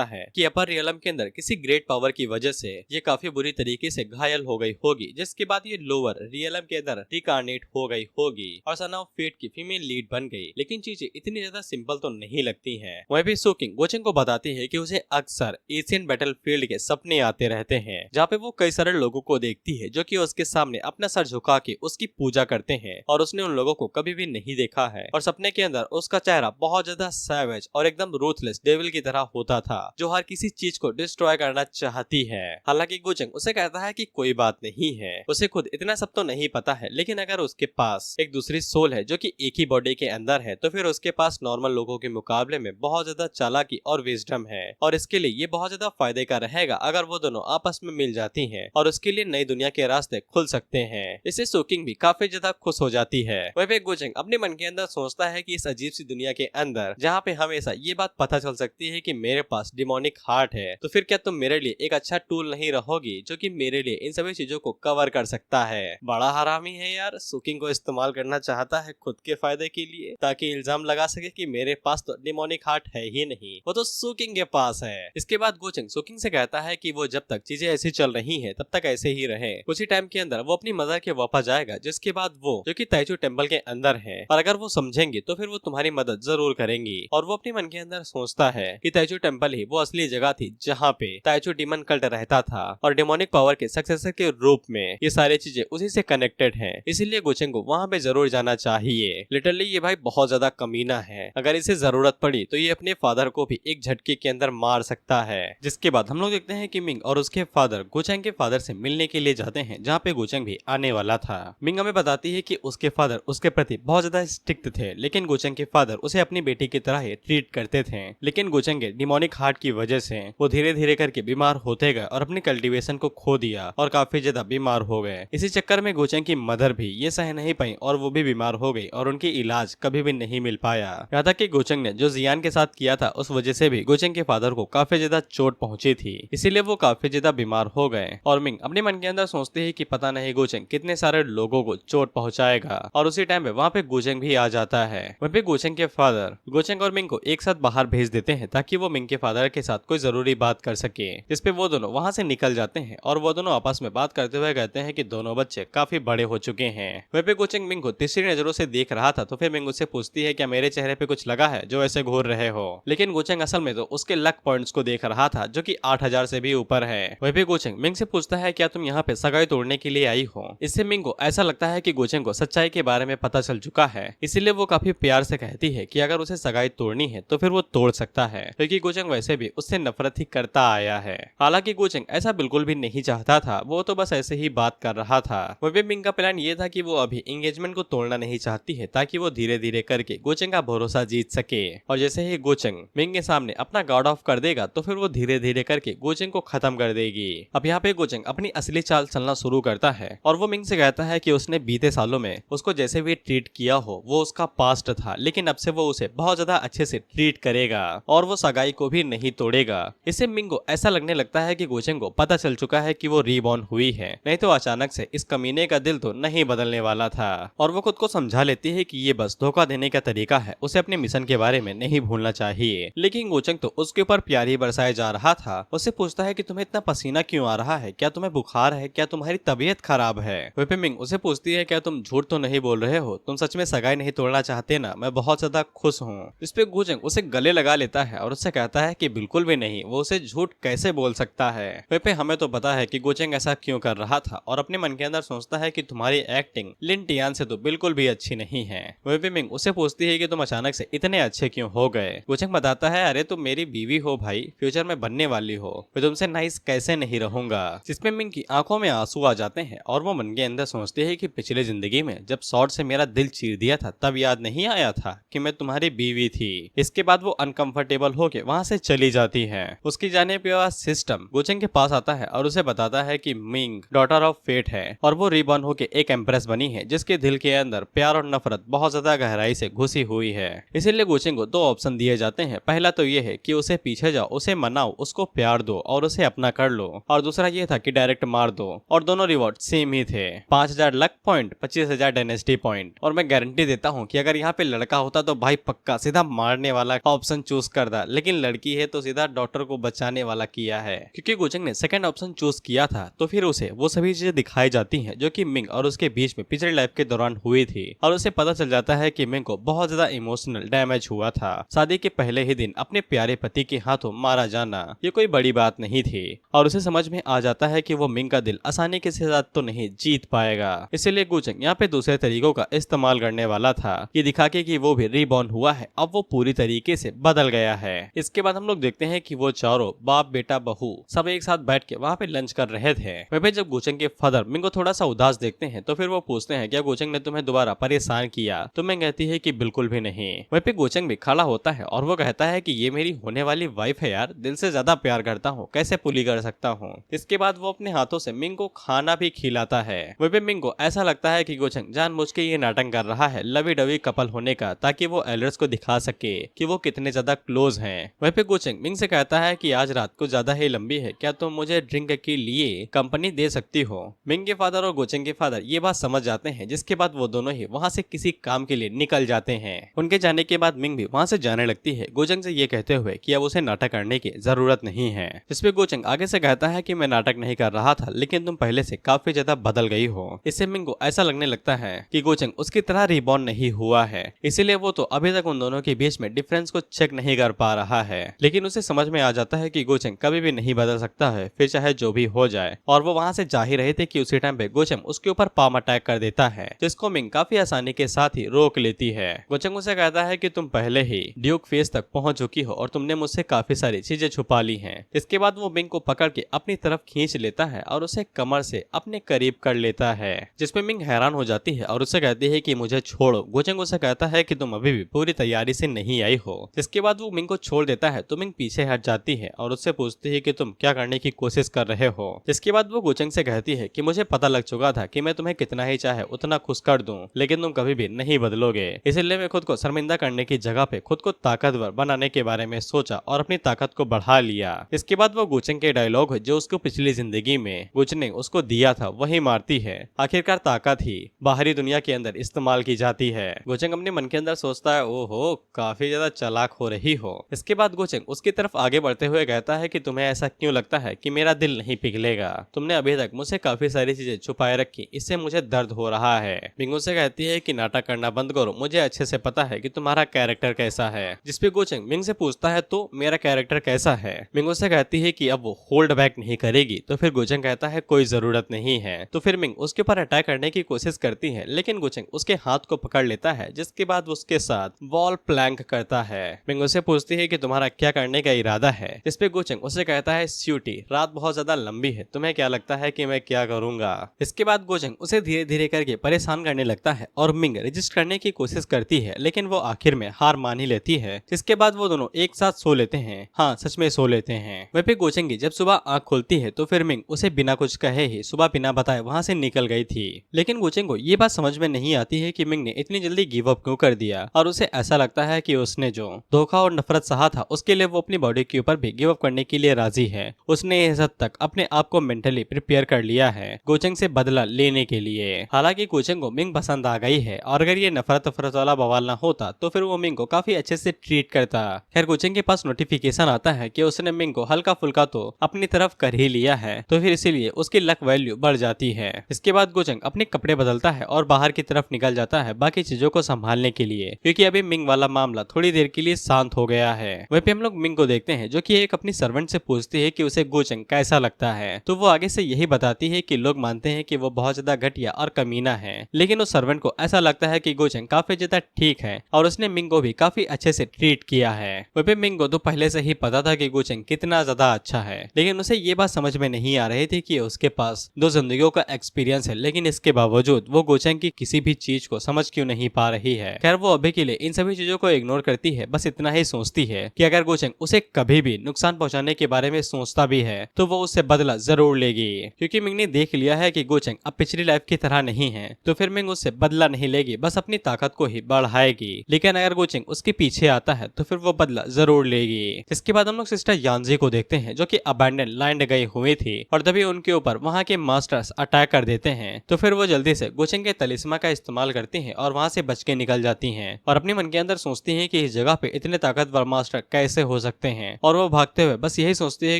है कि अपर रियलम के अंदर किसी ग्रेट पावर की वजह से ये काफी बुरी तरीके से घायल हो गई होगी, जिसके बाद ये लोअर रियलम के अंदर रिकार्नेट हो गई होगी और सन ऑफ फेट की फीमेल लीड बन गई। लेकिन चीजें इतनी ज्यादा सिंपल तो नहीं लगती हैं। वह भी सोकिंग गोचेंग को बताती है कि उसे अक्सर एशियन बैटलफील्ड के सपने आते रहते हैं, जहाँ पे वो कई सारे लोगों को देखती है जो कि उसके सामने अपना सर झुका के उसकी पूजा करते हैं और उसने उन लोगों को कभी भी नहीं देखा है। और सपने के अंदर उसका चेहरा बहुत ज्यादा सैवेज और एकदम रूथलेस डेविल की तरह होता था, जो हर किसी चीज को डिस्ट्रॉय करना चाहती है। हालांकि गोचेंग उसे कहता है कि कोई बात नहीं है, उसे खुद इतना सब तो नहीं पता है, लेकिन अगर उसके पास एक दूसरी सोल है जो कि एक ही बॉडी के अंदर है, तो फिर उसके पास नॉर्मल लोगों के मुकाबले में बहुत ज्यादा चालाकी और विजडम है और इसके लिए ये बहुत ज्यादा फायदे का रहेगा अगर वो दोनों आपस में मिल जाती हैं और उसके लिए नई दुनिया के रास्ते खुल सकते हैं। इससे सोकिंग भी काफी ज्यादा खुश हो जाती है। वह भी गोचेंग अपने मन के अंदर सोचता है कि इस अजीब सी दुनिया के अंदर जहाँ पे हमेशा ये बात पता चल सकती है कि मेरे पास डिमोनिक हार्ट है, तो फिर क्या तुम मेरे लिए एक अच्छा टूल नहीं रहोगी जो कि मेरे लिए इन सभी चीजों को कवर कर सकता है। बड़ा हरामी है यार, सोकिंग को इस्तेमाल करना चाहता है खुद के फायदे के लिए ताकि इल्जाम लगा सके कि मेरे पास तो डिमोनिक हार्ट है ही नहीं, वो तो सोकिंग के पास है। इसके बाद गोचेंग सोकिंग से कहता है कि वो जब तक चीजें ऐसी चल रही हैं तब तक ऐसे ही रहे। कुछ ही टाइम के अंदर वो अपनी मदर के वापस जाएगा, जिसके बाद वो जो कि ताइचू टेम्पल के अंदर है और अगर वो समझेंगे तो फिर वो तुम्हारी मदद जरूर करेंगी। और वो अपने मन के अंदर सोचता है कि ताइचू टेम्पल ही वो असली जगह थी जहाँ पे ताइचू डीमन कल्ट रहता था और डेमोनिक पावर के सक्सेसर के रूप में ये सारी चीजें उसी से कनेक्टेड हैं। इसीलिए गोचेंग को वहाँ पे जरूर जाना चाहिए। लिटरली ये भाई बहुत ज्यादा कमीना है, अगर इसे जरूरत पड़ी तो ये अपने फादर को भी एक झटके के अंदर मार सकता है। जिसके बाद हम लोग देखते हैं कि मिंग और उसके फादर गोचेंग के फादर से मिलने के लिए जाते हैं, जहाँ पे गोचेंग भी आने वाला था। मिंग हमें बताती है कि उसके फादर उसके प्रति बहुत ज्यादा स्ट्रिक्ट थे, लेकिन गोचेंग के फादर उसे अपनी बेटी की तरह ही ट्रीट करते थे। लेकिन गोचेंग के डिमोनिक हार्ट की वजह से वो धीरे धीरे करके बीमार होते गए और अपनी कल्टीवेशन को खो दिया और काफी ज्यादा बीमार हो गए। इसी चक्कर में गोचेंग की मदर भी ये सह नहीं पाई और वो भी बीमार हो गई और उनकी इलाज कभी भी नहीं मिल पाया। यहाँ तक कि गोचेंग ने जो जियान के साथ किया था उस वजह से भी गोचेंग के फादर को काफी ज्यादा चोट पहुंची थी, इसीलिए वो काफी ज्यादा बीमार हो गए। और मिंग अपने मन के अंदर सोचते है कि पता नहीं गोचेंग कितने सारे लोगों को चोट पहुंचाएगा और उसी टाइम पे वहाँ पे गोचेंग भी आ जाता है। वहीं पे गोचेंग के फादर गोचेंग और मिंग को एक साथ बाहर भेज देते हैं ताकि वो मिंग के फादर के साथ कोई जरूरी बात कर सके, जिसपे वो दोनों वहाँ से निकल जाते हैं और वो दोनों आपस में बात करते हुए कहते हैं कि दोनों बच्चे काफी बड़े हो चुके हैं। वहीं पे गोचेंग मिंग को तीसरी नजरों से देख रहा था, तो फिर मिंग उससे पूछती है क्या मेरे चेहरे पे कुछ लगा है जो ऐसे घूर रहे हो। लेकिन गोचेंग असल में तो उसके लक पॉइंट्स को देख रहा था जो कि 8000 से भी ऊपर है। वहीं पे गोचेंग मिंग से पूछता है क्या तुम यहाँ पे सगाई तोड़ने के लिए आई हो। इससे मिंग को ऐसा लगता है कि गोचेंग को सच्चाई के बारे में पता चल चुका है, इसीलिए वो काफी प्यार से कहती है कि अगर उसे सगाई तोड़नी है तो फिर वो तोड़ सकता है, क्योंकि गोचेंग वैसे भी उससे नफरत ही करता आया है। हालांकि गोचेंग ऐसा बिल्कुल भी नहीं चाहता था, वो तो बस ऐसे ही बात कर रहा था। वहीं मिंग का प्लान ये था कि वो अभी एंगेजमेंट को तोड़ना नहीं चाहती है ताकि वो धीरे धीरे करके गोचेंग का भरोसा जीत सके। और जैसे ही गोचेंग मिंग के सामने अपना गार्ड ऑफ कर देगा तो फिर वो धीरे धीरे करके गोचेंग को खत्म कर देगी। अब यहाँ पे गोचेंग अपनी असली चाल चलना शुरू करता है और वो मिंग से कहता है कि उसने बीते सालों में उसको जैसे भी ट्रीट किया हो वो उसका पास्ट था, लेकिन अब से वो उसे बहुत ज्यादा अच्छे से ट्रीट करेगा और वो सगाई को भी नहीं तोड़ेगा। इससे मिंग को ऐसा लगने लगता है कि गोचेंग को पता चल चुका है कि वो रीबॉर्न हुई है, नहीं तो अचानक से इस कमीने का दिल तो नहीं बदलने वाला था। और वो खुद को समझा लेती है कि ये बस धोखा देने का तरीका है, उसे अपने मिशन के बारे में नहीं भूलना चाहिए। लेकिन गोचेंग तो उसके ऊपर प्यार ही बरसाया जा रहा था। उससे पूछता है कि तुम्हें इतना पसीना क्यों आ रहा है, क्या तुम्हें बुखार है, क्या तुम्हारी तबीयत खराब है। वहीं पे मिंग उसे पूछती है क्या तुम झूठ तो नहीं बोल रहे हो, तुम सच में सगाई नहीं तोड़ना चाहते ना, मैं बहुत ज्यादा खुश हूँ। इस पे गोचेंग उसे गले लगा लेता है और उससे कहता है कि बिल्कुल भी नहीं, वो उसे झूठ कैसे बोल सकता है। वहीं पे हमें तो पता है कि गोचेंग ऐसा क्यों कर रहा था और अपने मन के अंदर सोचता है कि तुम्हारी एक्टिंग लिन टियान से तो बिल्कुल भी अच्छी नहीं है। वहीं पे मिंग उसे पूछती है कि तुम अचानक से इतने अच्छे क्यों हो गए। गोचेंग बताता है अरे तुम मेरी बीवी हो भाई, फ्यूचर में बनने वाली हो, मैं तुमसे नाइस कैसे नहीं रहूंगा। जिसमें मिंग की आंखों में आंसू आ जाते हैं और वो मन के अंदर सोचती है कि पिछले जिंदगी में जब शॉर्ट से मेरा दिल चीर दिया था तब याद नहीं आया था कि मैं तुम्हारी बीवी थी। इसके बाद वो अनकंफर्टेबल होके वहाँ से चली जाती है। उसकी जाने के बाद सिस्टम गोचेंग के पास आता है और उसे बताता है कि मिंग डॉटर ऑफ फेट है और वो रिबॉर्न होके एक एम्प्रेस बनी है जिसके दिल के अंदर प्यार और नफरत बहुत ज्यादा गहराई से घुसी हुई है। इसीलिए गोचेंग को दो ऑप्शन दिए जाते हैं, पहला तो ये है कि उसे पीछे जाओ, उसे मनाओ, उसको प्यार दो और उसे अपना कर लो, और दूसरा ये था कि डायरेक्ट मार दो, और दोनों रिवॉर्ड सेम ही थे। थे, 5000 लक पॉइंट, 25,000 डायनेस्टी पॉइंट। और मैं गारंटी देता हूँ कि अगर यहाँ पे लड़का होता तो भाई पक्का सीधा मारने वाला ऑप्शन चूज करता, लेकिन लड़की है तो सीधा डॉक्टर को बचाने वाला किया है। क्योंकि गोचंग ने सेकंड ऑप्शन चूज किया था तो फिर उसे वो सभी चीजें दिखाई जाती हैं जो कि मिंग और उसके बीच में पिछले लाइफ के दौरान हुई थी, और उसे पता चल जाता है कि मिंग को बहुत ज्यादा इमोशनल डैमेज हुआ था। शादी के पहले ही दिन अपने प्यारे पति के हाथों मारा जाना ये कोई बड़ी बात नहीं थी, और उसे समझ में आ जाता है कि वो मिंग का दिल आसानी के साथ तो नहीं जीत पाएगा। इसीलिए गोचंग यहाँ पे दूसरे तरीकों का इस्तेमाल करने वाला था, ये दिखा के कि वो भी रीबॉर्न हुआ है, अब वो पूरी तरीके से बदल गया है। इसके बाद हम लोग देखते हैं कि वो चारों बाप बेटा बहू सब एक साथ बैठ के वहाँ पे लंच कर रहे थे। वहीं पे जब गोचंग के फादर मिंग को थोड़ा सा उदास देखते हैं तो फिर वो पूछते हैं क्या गोचंग ने तुम्हें दोबारा परेशान किया, तो मिंग कहती है कि बिल्कुल भी नहीं। वहीं पे गोचंग भी खड़ा होता है और वो कहता है कि ये मेरी होने वाली वाइफ है यार, दिल से ज्यादा प्यार करता हूँ, कैसे पुली कर सकता हूँ। इसके बाद वो अपने हाथों से मिंग को खाना भी खिलाता है। वहीं पे मिंग को ऐसा लगता है कि गोचंग जानबूझ के ये नाटक कर रहा है लवी डवी कपल होने का, ताकि वो एल्डर्स को दिखा सके कि वो कितने ज्यादा क्लोज हैं। वहीं पे गोचंग मिंग से कहता है कि आज रात को ज्यादा ही लंबी है, क्या तुम मुझे ड्रिंक के लिए कंपनी दे सकती हो। मिंग के फादर और गोचंग के फादर ये बात समझ जाते हैं, जिसके बाद वो दोनों ही वहाँ से किसी काम के लिए निकल जाते हैं। उनके जाने के बाद मिंग भी वहाँ से जाने लगती है, गोचंग से ये कहते हुए कि अब उसे नाटक करने की जरूरत नहीं है। जिसपे गोचंग आगे से कहता है कि मैं नाटक नहीं कर रहा था, लेकिन तुम पहले से काफी ज्यादा बदल गई हो। इससे मिंग को ऐसा लगने लगता है कि गोचंग उसकी तरह रिबॉर्न नहीं हुआ है, इसीलिए वो तो अभी तक उन दोनों के बीच में डिफरेंस को चेक नहीं कर पा रहा है। लेकिन उसे समझ में आ जाता है कि गोचंग कभी भी नहीं बदल सकता है, फिर चाहे जो भी हो जाए। और वो वहाँ से जा ही रहे थे कि उसी टाइम पे गोचंग उसके ऊपर पाम अटैक कर देता है, जिसको मिंग काफी आसानी के साथ ही रोक लेती है। गोचंग उसे कहता है कि तुम पहले ही ड्यूक फेस तक पहुंच चुकी हो और तुमने मुझसे काफी सारी चीजें छुपा ली हैं। इसके बाद वो मिंग को पकड़ के अपनी तरफ खींच लेता है और उसे कमर से अपने करीब कर लेता है, जिसपे मिंग हैरान हो जाती है और उसे कहती है कि मुझे छोड़ो। गोचंग उसे कहता है कि तुम अभी भी पूरी तैयारी से नहीं आई हो। इसके बाद वो मिंग को छोड़ देता है तो मिंग पीछे हट जाती है और उससे पूछती है कि तुम क्या करने की कोशिश कर रहे हो। इसके बाद वो गोचंग से कहती है कि मुझे पता लग चुका था कि मैं तुम्हें कितना ही चाहे उतना खुश कर दूं, लेकिन तुम कभी भी नहीं बदलोगे। इसलिए मैं खुद को शर्मिंदा करने की जगह पे खुद को ताकतवर बनाने के बारे में सोचा और अपनी ताकत को बढ़ा लिया। इसके बाद वो गोचंग के डायलॉग जो उसको पिछली जिंदगी में गोचंग ने उसको दिया था वही मारती है। आखिरकार ताकत ही बाहरी दुनिया के अंदर इस्तेमाल की जाती है। गोचंग अपने मन के अंदर सोचता है ओहो काफी ज्यादा चालाक हो रही हो। इसके बाद गोचंग उसकी तरफ आगे बढ़ते हुए कहता है कि तुम्हें ऐसा क्यों लगता है कि मेरा दिल नहीं पिघलेगा, तुमने अभी तक मुझसे काफी सारी चीजें छुपाए रखी, इससे मुझे दर्द हो रहा है। मिंग से कहती है कि नाटक करना बंद करो, मुझे अच्छे से पता है कि तुम्हारा कैरेक्टर कैसा है। जिसपे गोचंग मिंग से पूछता है तो मेरा कैरेक्टर कैसा है। मिंग से कहती है कि अब वो होल्ड बैक नहीं करेगी, तो फिर गोचंग कहता है कोई जरूरत नहीं है। तो फिर मिंग उसके ऊपर अटैक करने की कोशिश करती है, लेकिन गोचंग उसके हाथ को पकड़ लेता है, जिसके बाद उसके साथ वॉल प्लैंक करता है। मिंग उससे पूछती है कि तुम्हारा क्या करने का इरादा है। इस पे गोचंग उससे कहता है स्यूटी रात बहुत ज्यादा लंबी है, तुम्हें क्या लगता है कि मैं क्या करूंगा। इसके बाद गोचंग उसे धीरे धीरे करके परेशान करने लगता है और मिंग रजिस्ट करने की कोशिश करती है, लेकिन वो आखिर में हार मान ही लेती है। जिसके बाद वो दोनों एक साथ सो लेते हैं, हाँ सच में सो लेते हैं। वहीं पे गोचंग की जब सुबह आंख खुलती है तो फिर मिंग उसे बिना कुछ कहे ही सुबह बिना बताए वहाँ से निकल गई थी। लेकिन गोचंग को ये बात समझ में नहीं आती है कि मिंग ने इतनी जल्दी गिव अप क्यों कर दिया, और उसे ऐसा लगता है कि उसने जो धोखा और नफरत सहा था उसके लिए वो अपनी बॉडी के ऊपर भी गिव अप करने के लिए राजी है। उसने इस हद तक अपने आप को मेंटली प्रिपेयर कर लिया है गोचंग से बदला लेने के लिए। हालांकि गोचंग को मिंग पसंद आ गई है, और अगर ये नफरत वाला बवाल ना होता तो फिर वो मिंग को काफी अच्छे से ट्रीट करता। खैर गोचंग के पास नोटिफिकेशन आता है कि उसने मिंग को हल्का फुल्का तो अपनी तरफ कर ही लिया है, तो फिर इसीलिए उसकी लक वैल्यू बढ़ जाती है। इसके बाद गोचंग अपने कपड़े बदलता है और बाहर की तरफ निकल जाता है बाकी चीजों को संभालने के लिए, क्योंकि अभी मिंग वाला मामला थोड़ी देर के लिए शांत हो गया है। वहीं पे हम लोग मिंग को देखते हैं जो कि एक अपनी सर्वेंट से पूछती है कि उसे गोचंग कैसा लगता है, तो वो आगे से यही बताती है कि लोग मानते हैं कि वो बहुत ज्यादा घटिया और कमीना है, लेकिन उस सर्वेंट को ऐसा लगता है कि गोचंग काफी ज्यादा ठीक है और उसने मिंग को भी काफी अच्छे से ट्रीट किया है। वहीं पे मिंग को तो पहले से ही पता था कि गोचंग कितना ज्यादा अच्छा है, लेकिन उसे ये बात समझ में नहीं आ रही थी कि उसके पास 2 जिंदगियों का एक्सपीरियंस है, लेकिन इसके बावजूद वो गोचंग की किसी भी चीज को समझ क्यों नहीं पा रही है। खैर वो अभी के लिए इन सभी चीजों को इग्नोर करती है, बस इतना ही सोचती है कि अगर गोचंग उसे कभी भी नुकसान पहुंचाने के बारे में सोचता भी है तो वो उससे बदला जरूर लेगी, क्योंकि मिंग ने देख लिया है कि गोचंग अब पिछली लाइफ की तरह नहीं है, तो फिर मिंग उससे बदला नहीं लेगी, बस अपनी ताकत को ही बढ़ाएगी। लेकिन अगर गोचंग उसके पीछे आता है तो फिर वो बदला जरूर लेगी। इसके बाद हम लोग सिस्टर यांजी को देखते हैं जो कि अबैंडन लैंड गए हुए थे, और तभी उनके ऊपर वहाँ के मास्टर्स अटैक हैक कर देते हैं। तो फिर वो जल्दी से गोचेंग के तलिस्मा का इस्तेमाल करती हैं और वहाँ से बच के निकल जाती हैं और अपने मन के अंदर सोचती हैं कि इस जगह पे इतने ताकतवर मास्टर कैसे हो सकते हैं। और वो भागते हुए बस यही सोचती है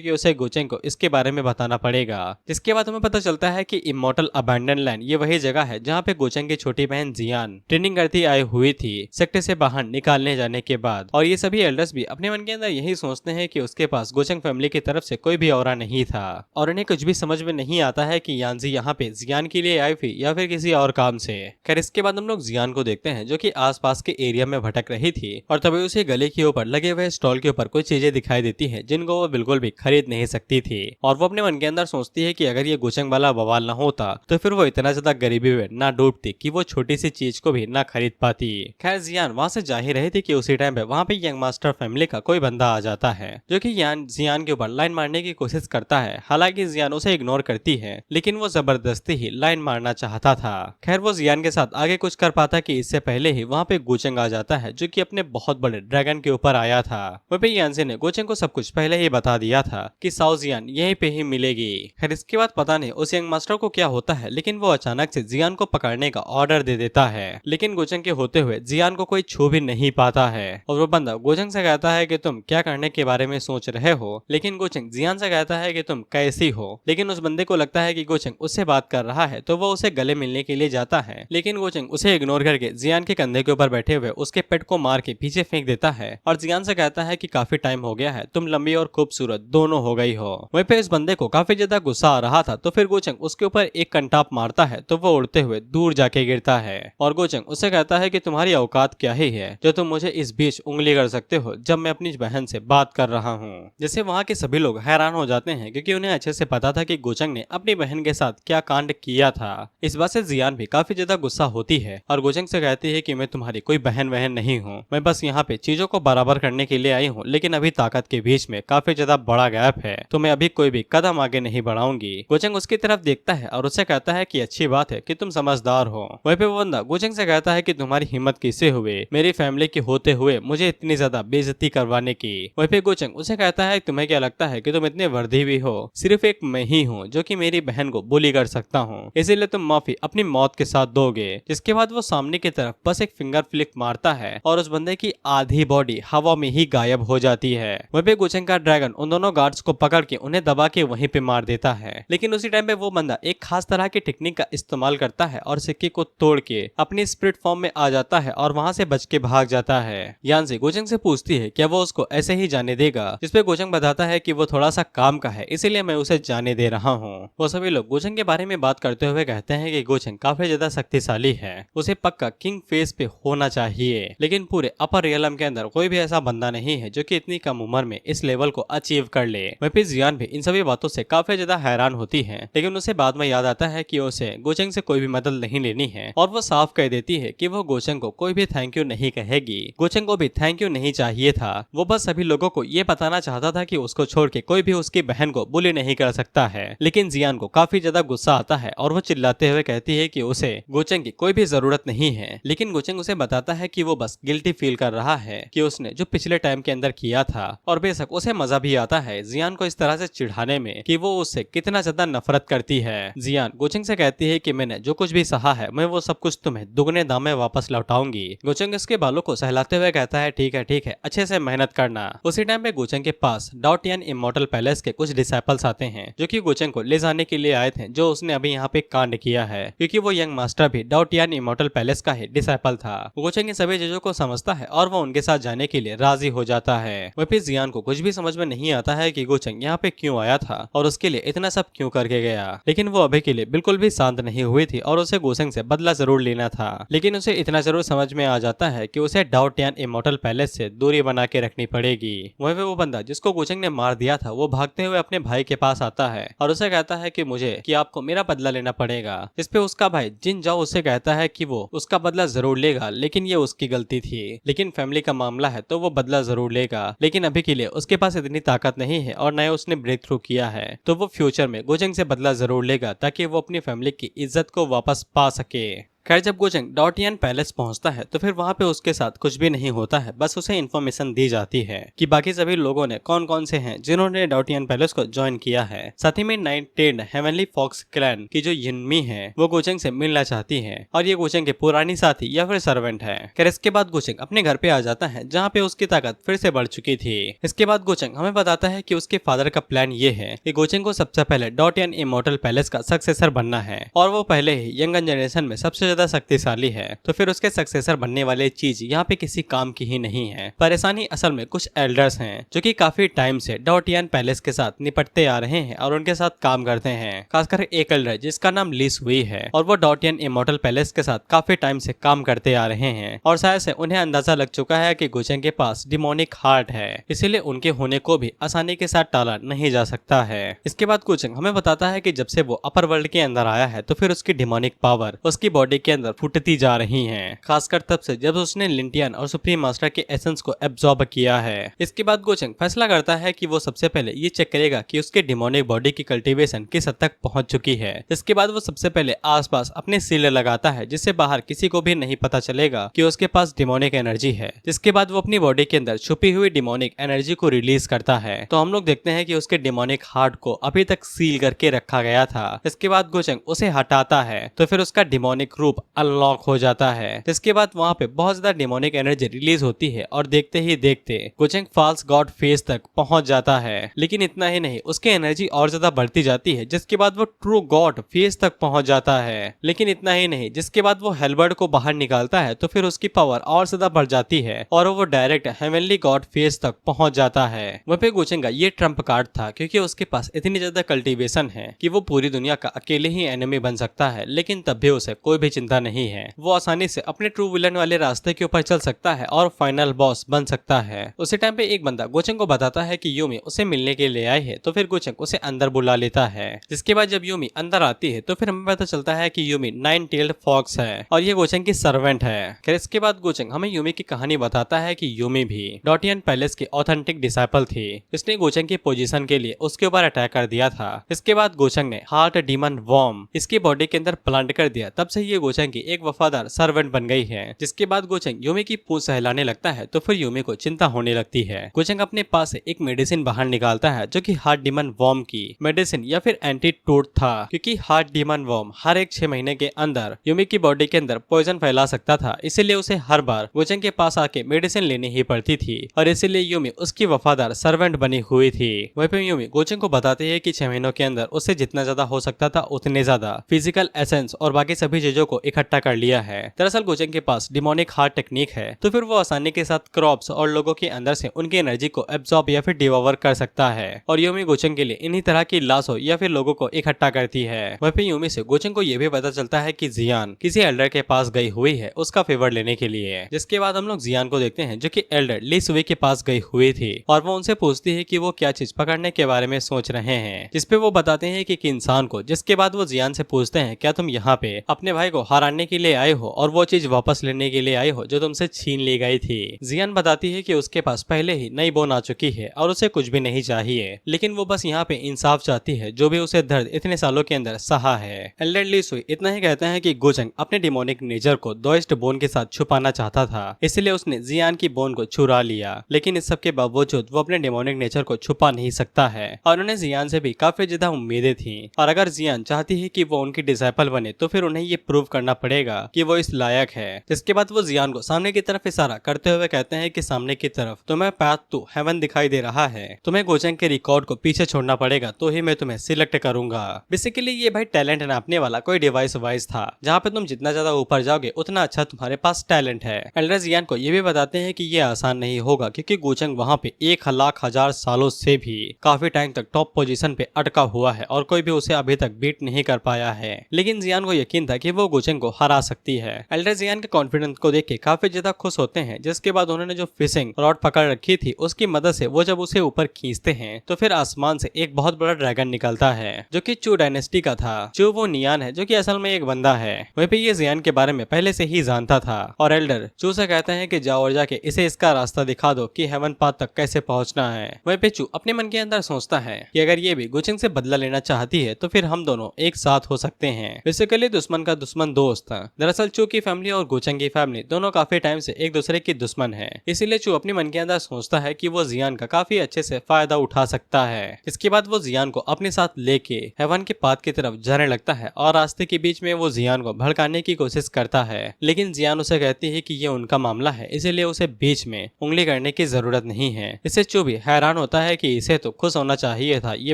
कि उसे गोचेंग को इसके बारे में बताना पड़ेगा। जिसके बाद हमें पता चलता है कि इमोर्टल अबैंडन लैंड ये वही जगह है जहाँ पे गोचेंग की छोटी बहन जियान ट्रेनिंग करती आई हुई थी सेक्टर से बाहर निकालने जाने के बाद। और ये सभी एल्डर्स भी अपने मन के अंदर यही सोचते हैं कि उसके पास गोचेंग फैमिली की तरफ से कोई भी ऑरा नहीं था और उन्हें कुछ भी समझ में नहीं आता है कि यानजी यहाँ पे जियान के लिए आई थी या फिर किसी और काम से। खैर इसके बाद हम लोग जियान को देखते हैं जो कि आसपास के एरिया में भटक रही थी और तभी उसे गले के ऊपर लगे हुए स्टॉल के ऊपर कुछ चीजें दिखाई देती हैं जिनको वो बिल्कुल भी खरीद नहीं सकती थी। और वो अपने मन के अंदर सोचती है कि अगर ये गोचेंग वाला बवाल न होता तो फिर वो इतना ज्यादा गरीबी में ना डूबती कि वो छोटी सी चीज को भी ना खरीद पाती। खैर जियान वहाँ से जा ही रही थी कि उसी टाइम पे वहाँ पे यंग मास्टर फैमिली का कोई बंदा आ जाता है जो कि जियान के ऊपर लाइन मारने की कोशिश करता है। हालांकि जियान उसे इग्नोर करती है लेकिन वो जबरदस्ती ही लाइन मारना चाहता था। खैर वो जियान के साथ आगे कुछ कर पाता कि इससे पहले ही वहाँ पे गोचेंग आ जाता है जो कि अपने बहुत बड़े ड्रैगन के ऊपर आया था। वहीं पे यानजी ने गोचेंग को सब कुछ पहले ही बता दिया था कि साओ जियान यहीं पे ही मिलेगी। खैर इसके बाद पता नहीं उस यंग मास्टर को क्या होता है लेकिन वो अचानक से जियान को पकड़ने का ऑर्डर दे देता है। लेकिन गोचेंग के होते हुए जियान को कोई छू भी नहीं पाता है और वो बंदा गोचेंग से कहता है कि तुम क्या करने के बारे में सोच रहे हो। लेकिन गोचेंग जियान से कहता है कि तुम कैसी हो। लेकिन उस बंदे को लगता है कि गोचेंग उससे बात कर रहा है तो वो उसे गले मिलने के लिए जाता है। लेकिन गोचेंग उसे इग्नोर करके जियान के कंधे के ऊपर बैठे हुए उसके पेट को मार के पीछे फेंक देता है और जियान से कहता है कि काफी टाइम हो गया है, तुम लंबी और खूबसूरत दोनों हो गई हो। वहीं पे इस बंदे को काफी ज्यादा गुस्सा आ रहा था तो फिर गोचेंग उसके ऊपर एक कंटाप मारता है तो वो उड़ते हुए दूर जाके गिरता है और गोचेंग उससे कहता है कि तुम्हारी औकात क्या ही है जो तुम मुझे इस बीच उंगली कर सकते हो जब मैं अपनी बहन से बात कर रहा हूँ। जैसे वहाँ के सभी लोग हैरान हो जाते हैं क्योंकि उन्हें अच्छे से पता था कि गोचेंग ने अपनी बहन के साथ क्या कांड किया था। इस बात से जियान भी काफी ज्यादा गुस्सा होती है और गोचेंग से कहती है कि मैं तुम्हारी कोई बहन नहीं हूँ, मैं बस यहाँ पे चीजों को बराबर करने के लिए आई हूँ लेकिन अभी ताकत के बीच में काफी ज्यादा बड़ा गैप है तो मैं अभी कोई भी कदम आगे नहीं बढ़ाऊंगी। गोचेंग उसकी तरफ देखता है और उससे कहता है कि अच्छी बात है कि तुम समझदार हो। वहीं पे वो बंदा गोचेंग से कहता है कि तुम्हारी हिम्मत किससे हुई मेरी फैमिली के होते हुए मुझे इतनी ज्यादा बेइज्जती करवाने की। वहीं पे गोचेंग उसे कहता है तुम्हें क्या लगता है कि तुम इतने वर्दी भी हो, सिर्फ एक मैं ही हूँ जो कि मेरी बहन को बुली कर सकता हूँ, इसीलिए तुम माफी अपनी मौत के साथ दोगे। जिसके बाद वो सामने की तरफ बस एक फिंगर फ्लिक मारता है और उस बंदे की आधी बॉडी हवा में ही गायब हो जाती है। वहीं पे गोचेंग का ड्रैगन उन दोनों गार्ड्स को पकड़ के उन्हें दबा के वहीं पे मार देता है। लेकिन उसी टाइम पे वो बंदा एक खास तरह की टेक्निक का इस्तेमाल करता है और सिक्के को तोड़ के अपनी स्पिरिट फॉर्म में आ जाता है और वहां से बच के भाग जाता है। यानजी गोचेंग से पूछती है क्या वो उसको ऐसे ही जाने देगा, जिसपे गोचेंग बताता है कि वो थोड़ा सा काम का है इसीलिए मैं उसे जाने दे रहा हूँ। वो सभी लोग गोचेंग के बारे में बात करते हुए कहते हैं कि गोचेंग काफी ज्यादा शक्तिशाली है, उसे पक्का किंग फेस पे होना चाहिए। लेकिन पूरे अपर रियलम के अंदर कोई भी ऐसा बंदा नहीं है जो कि इतनी कम उम्र में इस लेवल को अचीव कर ले। वहीं पे जियान भी इन सभी बातों से काफी ज्यादा हैरान होती है लेकिन उसे बाद में याद आता है कि उसे गोचेंग से कोई भी मदद नहीं लेनी है और वो साफ कह देती है कि वो गोचेंग को कोई भी थैंक यू नहीं कहेगी। गोचेंग को भी थैंक यू नहीं चाहिए था, वो बस सभी लोगों को ये बताना चाहता था कि उसको छोड़ के कोई भी उसकी बहन को बुली नहीं कर सकता है। लेकिन जियान को काफी ज्यादा गुस्सा आता है और वो चिल्लाते हुए कहती है कि उसे गोचेंग की कोई भी जरूरत नहीं है। लेकिन गोचेंग उसे बताता है कि वो बस गिल्टी फील कर रहा है कि उसने जो पिछले टाइम के अंदर किया था और बेशक उसे मजा भी आता है जियान को इस तरह से चिढ़ाने में कि वो उससे कितना ज्यादा नफरत करती है। जियान गोचेंग से कहती है कि मैंने जो कुछ भी सहा है मैं वो सब कुछ तुम्हें दुगने दाम में वापस लौटाऊंगी। गोचेंग इसके बालों को सहलाते हुए कहता है ठीक है अच्छे से मेहनत करना। उसी टाइम पे गोचेंग के पास डाओटियन इमॉर्टल पैलेस के कुछ डिसाइपल्स आते हैं जो कि गोचेंग को ले जाने के लिए आए थे, जो उसने अभी यहाँ पे कांड किया है क्योंकि वो यंग मास्टर भी डाओटियन इमॉर्टल पैलेस का ही डिसाइपल था। गोचेंग इन सभी चीजों को समझता है और वो उनके साथ जाने के लिए राजी हो जाता है। वहीं पे जियान को कुछ भी समझ में नहीं आता है कि गोचेंग यहाँ पे क्यों आया था और उसके लिए इतना सब क्यों करके गया। लेकिन वो अभी के लिए बिल्कुल भी शांत नहीं हुई थी और उसे गोचेंग से बदला जरूर लेना था। लेकिन उसे इतना जरूर समझ में आ जाता है कि उसे डाओटियन इमॉर्टल पैलेस से दूरी बना के रखनी पड़ेगी। वहीं पे वो बंदा जिसको गोचेंग ने मार दिया था वो भागते हुए अपने भाई के पास आता है और उसे कहता है कि आपको मेरा बदला लेना पड़ेगा। इस पे उसका भाई जिन जाओ उसे कहता है कि वो उसका बदला जरूर लेगा लेकिन ये उसकी गलती थी, लेकिन फैमिली का मामला है तो वो बदला जरूर लेगा। लेकिन अभी के लिए उसके पास इतनी ताकत नहीं है और नया उसने ब्रेक थ्रू किया है तो वो फ्यूचर में गोचेंग से बदला जरूर लेगा ताकि वो अपनी फैमिली की इज्जत को वापस पा सके। खैर जब गोचेंग डॉटियन पैलेस पहुंचता है तो फिर वहाँ पे उसके साथ कुछ भी नहीं होता है, बस उसे इन्फॉर्मेशन दी जाती है कि बाकी सभी लोगों ने कौन कौन से हैं जिन्होंने डॉटियन पैलेस को ज्वाइन किया है। साथ ही में नाइट हेवनली फॉक्स क्लैन की जो युनमी है वो गोचेंग से मिलना चाहती है और ये गोचेंग के पुरानी साथी या फिर सर्वेंट है। खैर इसके बाद गोचेंग अपने घर पे आ जाता है जहाँ पे उसकी ताकत फिर से बढ़ चुकी थी। इसके बाद गोचेंग हमें बताता है कि उसके फादर का प्लान ये है कि गोचेंग को सबसे पहले डॉटियन इमॉर्टल पैलेस का सक्सेसर बनना है और वो पहले ही यंग जनरेशन में सबसे ज्यादा शक्तिशाली है, तो फिर उसके सक्सेसर बनने वाले चीज यहाँ पे किसी काम की ही नहीं है। परेशानी असल में कुछ एल्डर्स हैं जो कि काफी टाइम से डॉटियन पैलेस के साथ निपटते आ रहे हैं और उनके साथ काम करते हैं। खासकर एक एल्डर जिसका नाम ली सुई है और वो डॉटियन इमॉर्टल पैलेस के साथ काफी टाइम से काम करते आ रहे हैं और शायद से उन्हें अंदाजा लग चुका है कि गोचेंग के पास डिमोनिक हार्ट है, इसीलिए उनके होने को भी आसानी के साथ टाला नहीं जा सकता है। इसके बाद गोचेंग हमें बताता है कि जब से वो अपर वर्ल्ड के अंदर आया है तो फिर उसकी डिमोनिक पावर उसकी बॉडी के अंदर फूटती जा रही है, खासकर तब से जब उसने लिंटियन और सुप्रीम मास्टर के एसेंस को एब्जॉर्ब किया है। इसके बाद गोचेंग फैसला करता है कि वो सबसे पहले ये चेक करेगा कि उसके डिमोनिक बॉडी की कल्टीवेशन किस हद तक पहुंच चुकी है। इसके बाद वो सबसे पहले आसपास अपने सील लगाता है जिससे बाहर किसी को भी नहीं पता चलेगा कि उसके पास डिमोनिक एनर्जी है। जिसके बाद वो अपनी बॉडी के अंदर छुपी हुई डिमोनिक एनर्जी को रिलीज करता है, तो हम लोग देखते हैं कि उसके डिमोनिक हार्ट को अभी तक सील करके रखा गया था। इसके बाद गोचेंग उसे हटाता है तो फिर उसका डिमोनिक रूप अनलॉक हो जाता है। इसके बाद वहाँ पे बहुत ज्यादा डिमोनिक एनर्जी रिलीज होती है और देखते ही देखते गोचेंग फॉल्स गॉड फेस तक पहुंच जाता है। लेकिन इतना ही नहीं, उसकी एनर्जी और ज्यादा बढ़ती जाती है जिसके बाद वो ट्रू गॉड फेस तक पहुंच जाता है। लेकिन इतना ही नहीं, जिसके बाद वो हेल्बर्ड को बाहर निकालता है तो फिर उसकी पावर और ज्यादा बढ़ जाती है और वो डायरेक्ट हेवनली गॉड फेस तक पहुंच जाता है। वह पे गोचेंग का ये ट्रम्प कार्ड था क्योंकि उसके पास इतनी ज्यादा कल्टीवेशन है कि वो पूरी दुनिया का अकेले ही एनिमी बन सकता है, लेकिन तब भी उसे कोई भी चिंता नहीं है। वो आसानी से अपने ट्रू विलन वाले रास्ते के ऊपर चल सकता है और फाइनल बॉस बन सकता है। उसी टाइम पे एक बंदा गोचेंग को बताता है कि यूमी उसे मिलने के लिए आई है, तो फिर गोचेंग उसे अंदर बुला लेता है। जिसके बाद जब यूमी अंदर आती है तो फिर हमें पता चलता है कि यूमी 9 टेल्ड फॉक्स है और ये गोचेंग की सर्वेंट है। फिर इसके बाद गोचेंग हमें यूमी की कहानी बताता है कि यूमी भी डॉटियन पैलेस की ऑथेंटिक डिसाइपल थी। इसने गोचेंग की पोजीशन के लिए उसके ऊपर अटैक कर दिया था। इसके बाद गोचेंग ने हार्ट डीमन वॉर्म इसकी बॉडी के अंदर प्लांट कर दिया, तब से ये गोचेंग की एक वफादार सर्वेंट बन गई है। जिसके बाद गोचेंग यूमी की पूंछ सहलाने लगता है तो फिर यूमी को चिंता होने लगती है। गोचेंग अपने पास से एक मेडिसिन बाहर निकालता है जो कि हार्ट डीमन वॉर्म की मेडिसिन या फिर एंटीटोड था, क्योंकि हार्ट डीमन वॉर्म हर एक 6 महीने के अंदर यूमी की बॉडी के अंदर पॉइजन फैला सकता था, इसीलिए उसे हर बार गोचेंग के पास आके मेडिसिन लेनी ही पड़ती थी और इसीलिए यूमी उसकी वफादार सर्वेंट बनी हुई थी। वहीं पे यूमी गोचेंग को बताती है कि 6 महीनों के अंदर उससे जितना ज्यादा हो सकता था उतने ज्यादा फिजिकल एसेंस और बाकी सभी चीजों को इकट्ठा कर लिया है। दरअसल गोचेंग के पास डिमोनिक हार्ट टेक्निक है, तो फिर वो आसानी के साथ क्रॉप्स और लोगों के अंदर से उनकी एनर्जी को एब्जॉर्ब या फिर डिवोवर कर सकता है और यूमी गोचेंग के लिए इन्हीं तरह की लाशों या फिर लोगों को इकट्ठा करती है। वहीं पे यूमी से गोचेंग को यह भी पता चलता है कि जियान किसी एल्डर के पास गई हुई है उसका फेवर लेने के लिए। जिसके बाद हम लोग जियान को देखते हैं जो कि एल्डर ली सुई के पास गई हुई थी और वो उनसे पूछती है कि वो क्या चीज पकड़ने के बारे में सोच रहे हैं, जिसपे वो बताते हैं कि इंसान को। जिसके बाद वो जियान से पूछते हैं क्या तुम यहाँ पे अपने भाई को हराने के लिए आए हो और वो चीज वापस लेने के लिए आए हो जो तुमसे छीन ली गई थी। जियान बताती है कि उसके पास पहले ही नई बोन आ चुकी है और उसे कुछ भी नहीं चाहिए, लेकिन वो बस यहाँ पे इंसाफ चाहती है जो भी उसे दर्द इतने सालों के अंदर सहा है। एल्डर ली सुई इतना ही कहते हैं कि गोचेंग अपने डिमोनिक नेचर को दोइस्ट बोन के साथ छुपाना चाहता था, इसलिए उसने जियान की बोन को चुरा लिया, लेकिन इस सब के बावजूद वो अपने डिमोनिक नेचर को छुपा नहीं सकता है और उन्हें जियान से भी काफी ज्यादा उम्मीदें थी। और अगर जियान चाहती है कि वो उनकी डिसाइपल बने तो फिर उन्हें ये प्रूव करना पड़ेगा कि वो इस लायक है। जिसके बाद वो जियान को सामने की तरफ इशारा करते हुए कहते हैं कि सामने की तरफ तुम्हें पैथ टू हेवन दिखाई दे रहा है, तुम्हें गोचेंग के रिकॉर्ड को पीछे छोड़ना पड़ेगा तो ही मैं तुम्हें सिलेक्ट करूंगा। बेसिकली ये भाई टैलेंट नापने वाला कोई डिवाइस वाइज था जहाँ पे तुम जितना ज्यादा ऊपर जाओगे उतना अच्छा तुम्हारे पास टैलेंट है। एल्डर जियान को ये भी बताते हैं कि ये आसान नहीं होगा क्योंकि गोचेंग वहाँ पे 1,00,000 सालों से भी काफी टाइम तक टॉप पोजीशन पे अटका हुआ है और कोई भी उसे अभी तक बीट नहीं कर पाया है, लेकिन जियान को यकीन था कि वो गोचेंग को हरा सकती है। एल्डर जियान के कॉन्फिडेंस को देख के काफी ज्यादा खुश होते हैं। जिसके बाद उन्होंने जो फिशिंग रॉड पकड़ रखी थी उसकी मदद से वो जब उसे ऊपर खींचते हैं तो फिर आसमान से एक बहुत बड़ा ड्रैगन निकलता है जो कि चू डायनेस्टी का था। चू वो नियान है जो कि असल में एक बंदा है। वहीं पे ये जियान के बारे में पहले से ही जानता था और एल्डर चू से कहते हैं कि जाओ और जाके इसे इसका रास्ता दिखा दो कि हेवन पाथ तक कैसे पहुंचना है। वहीं पे चू अपने मन के अंदर सोचता है कि अगर ये भी गोचेंग से बदला लेना चाहती है तो फिर हम दोनों एक साथ हो सकते हैं। बेसिकली दुश्मन का दुश्मन दोस्त था। दरअसल चू की फैमिली और गोचेंग की फैमिली दोनों काफी टाइम से एक दूसरे की दुश्मन है, इसीलिए चू अपने मन के अंदर सोचता है कि वो जियान का काफी अच्छे से फायदा उठा सकता है। इसके बाद वो जियान को अपने साथ लेके हेवन के पाथ की तरफ जाने लगता है और रास्ते के बीच में वो जियान को भड़काने की कोशिश करता है, लेकिन जियान उसे कहती है कि ये उनका मामला है, इसीलिए उसे बीच में उंगली करने की जरूरत नहीं है। इससे चू भी हैरान होता है कि इसे तो खुश होना चाहिए था, ये